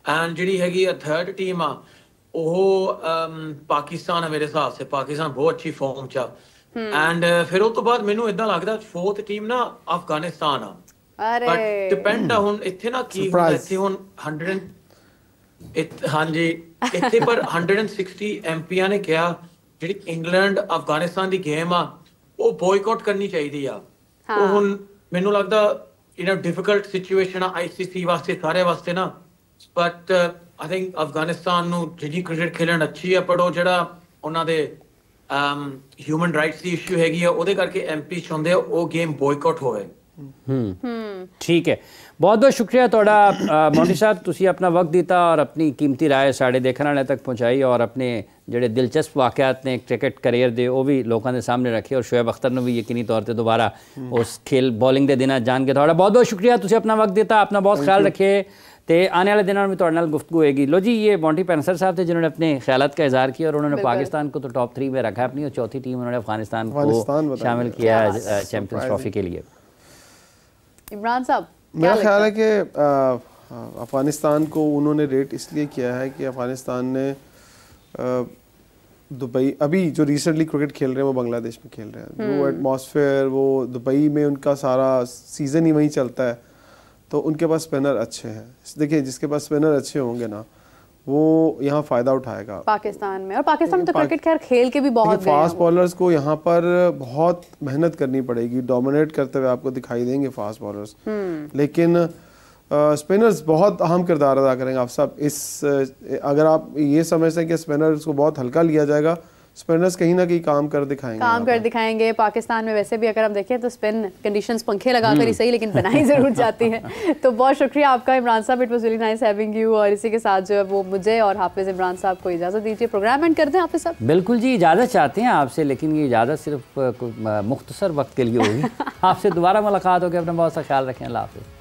[SPEAKER 3] ਐਂਡ ਜਿਹੜੀ ਹੈਗੀ ਆ ਥਰਡ ਟੀਮ ਆ ਉਹ ਪਾਕਿਸਤਾਨ ਹੈ ਮੇਰੇ ਹਿਸਾਬ ਸੇ। ਪਾਕਿਸਤਾਨ ਬਹੁਤ ਅੱਛੀ ਫਾਰਮ 'ਚ ਆ। ਐਂਡ ਫਿਰ ਉਸ ਤੋਂ ਬਾਅਦ ਮੈਨੂੰ ਇਦਾਂ ਲੱਗਦਾ ਫੋਰਥ ਟੀਮ ਨਾ ਅਫਗਾਨਿਸਤਾਨ ਆ। ਬਟ ਡਿਪੈਂਡ ਆ ਹੁਣ ਇੱਥੇ ਨਾ ਕੀ ਹੁੰਦਾ। ਇੱਥੇ ਹੁਣ 100 ਹਾਂਜੀ ਇੱਥੇ ਪਰ 160 MPਆਂ ਨੇ ਕਿਹਾ ਜਿਹੜੀ ਇੰਗਲੈਂਡ ਅਫਗਾਨਿਸਤਾਨ ਦੀ ਗੇਮ ਆ ਉਹ ਬੋਇਕਾਟ ਕਰਨੀ ਚਾਹੀਦੀ ਆ। ਉਹ ਹੁਣ ਮੈਨੂੰ ਲੱਗਦਾ ਡਿਫਿਕਲਟ ਸਿਚੁਏਸ਼ਨ ਆ ICC ਵਾਸਤੇ, ਸਾਰੇ ਵਾਸਤੇ ਨਾ। ਬਟ ਆਈ ਥਿੰਕ ਅਫਗਾਨਿਸਤਾਨ ਨੂੰ ਜਿਹੜੀ ਕ੍ਰਿਕਟ ਖੇਲਣ ਅੱਛੀ ਆ, ਪਰ ਉਹ ਜਿਹੜਾ ਉਹਨਾਂ ਦੇ ਹਿਊਮਨ ਰਾਈਟਸ ਦੀ ਇਸ਼ੂ ਹੈਗੀ ਆ ਉਹਦੇ ਕਰਕੇ MP ਚਾਹੁੰਦੇ ਆ ਉਹ ਗੇਮ ਬੋਇਕਾਟ ਹੋਵੇ।
[SPEAKER 2] ठीक है, बहुत बहुत शुक्रिया तोड़ा मोंटी साहब, तुसी अपना वक्त दिता और अपनी कीमती राय साढ़े देखने वाले तक पहुँचाई और अपने जोड़े दिलचस्प वाक़यात ने क्रिकेट करियर दे वो भी लोगों के सामने रखे और शोएब अख्तर ने भी यकीनी तौर पर दोबारा उस खेल बॉलिंग दे देना जान के थोड़ा बहुत बहुत शुक्रिया। तुसी अपना वक्त दिता, अपना बहुत ख्याल रखिए तो आने वाले दिनों में थोड़े नाल गुफ्तगू होगी। लो जी, ये मोंटी पेंसर साहब थे जिन्होंने अपने ख्यालात का इजहार किया और उन्होंने पाकिस्तान को तो टॉप 3 में रखा है अपनी, और चौथी टीम उन्होंने अफगानिस्तान को शामिल किया है चैम्पियंस ट्रॉफी के लिए।
[SPEAKER 1] इमरान साहब,
[SPEAKER 4] मेरा ख्याल है कि अफ़गानिस्तान को उन्होंने रेट इसलिए किया है कि अफ़गानिस्तान ने दुबई अभी जो रिसेंटली क्रिकेट खेल रहे हैं वो बांग्लादेश में खेल रहे हैं। वो एटमॉस्फेयर, वो दुबई में उनका सारा सीज़न ही वहीं चलता है, तो उनके पास स्पिनर अच्छे हैं। देखिए, जिसके पास स्पिनर अच्छे होंगे ना वो यहाँ फ़ायदा उठाएगा पाकिस्तान में। और पाकिस्तान में तो क्रिकेट खैर खेल के भी बहुत फास्ट बॉलर्स को यहाँ पर बहुत मेहनत करनी पड़ेगी। डोमिनेट करते हुए आपको दिखाई देंगे फास्ट बॉलर्स, लेकिन स्पिनर्स बहुत अहम किरदार अदा करेंगे। आप सब अगर आप ये समझते हैं कि स्पिनर्स को बहुत हल्का लिया जाएगा, स्पिनर्स कहीं ना कहीं काम कर दिखाएंगे। पाकिस्तान में वैसे भी अगर हम देखें तो स्पिन कंडीशंस पंखे लगाकर ही सही, लेकिन बनाई ज़रूर जाती है। तो बहुत शुक्रिया आपका इमरान साहब, it was really nice having you. और इसी के साथ जो है वो मुझे और हाफिज़ इमरान साहब को इजाज़त दीजिए। प्रोग्राम एंड करते हैं हाफिज़ साहब।
[SPEAKER 2] बिल्कुल जी, इजाज़त चाहते हैं आपसे, लेकिन ये इजाज़त सिर्फ मुख्तसर वक्त के लिए होगी। आपसे दोबारा मुलाकात होगी। अपना बहुत सा ख्याल रखें। अल्लाह हाफ़िज़।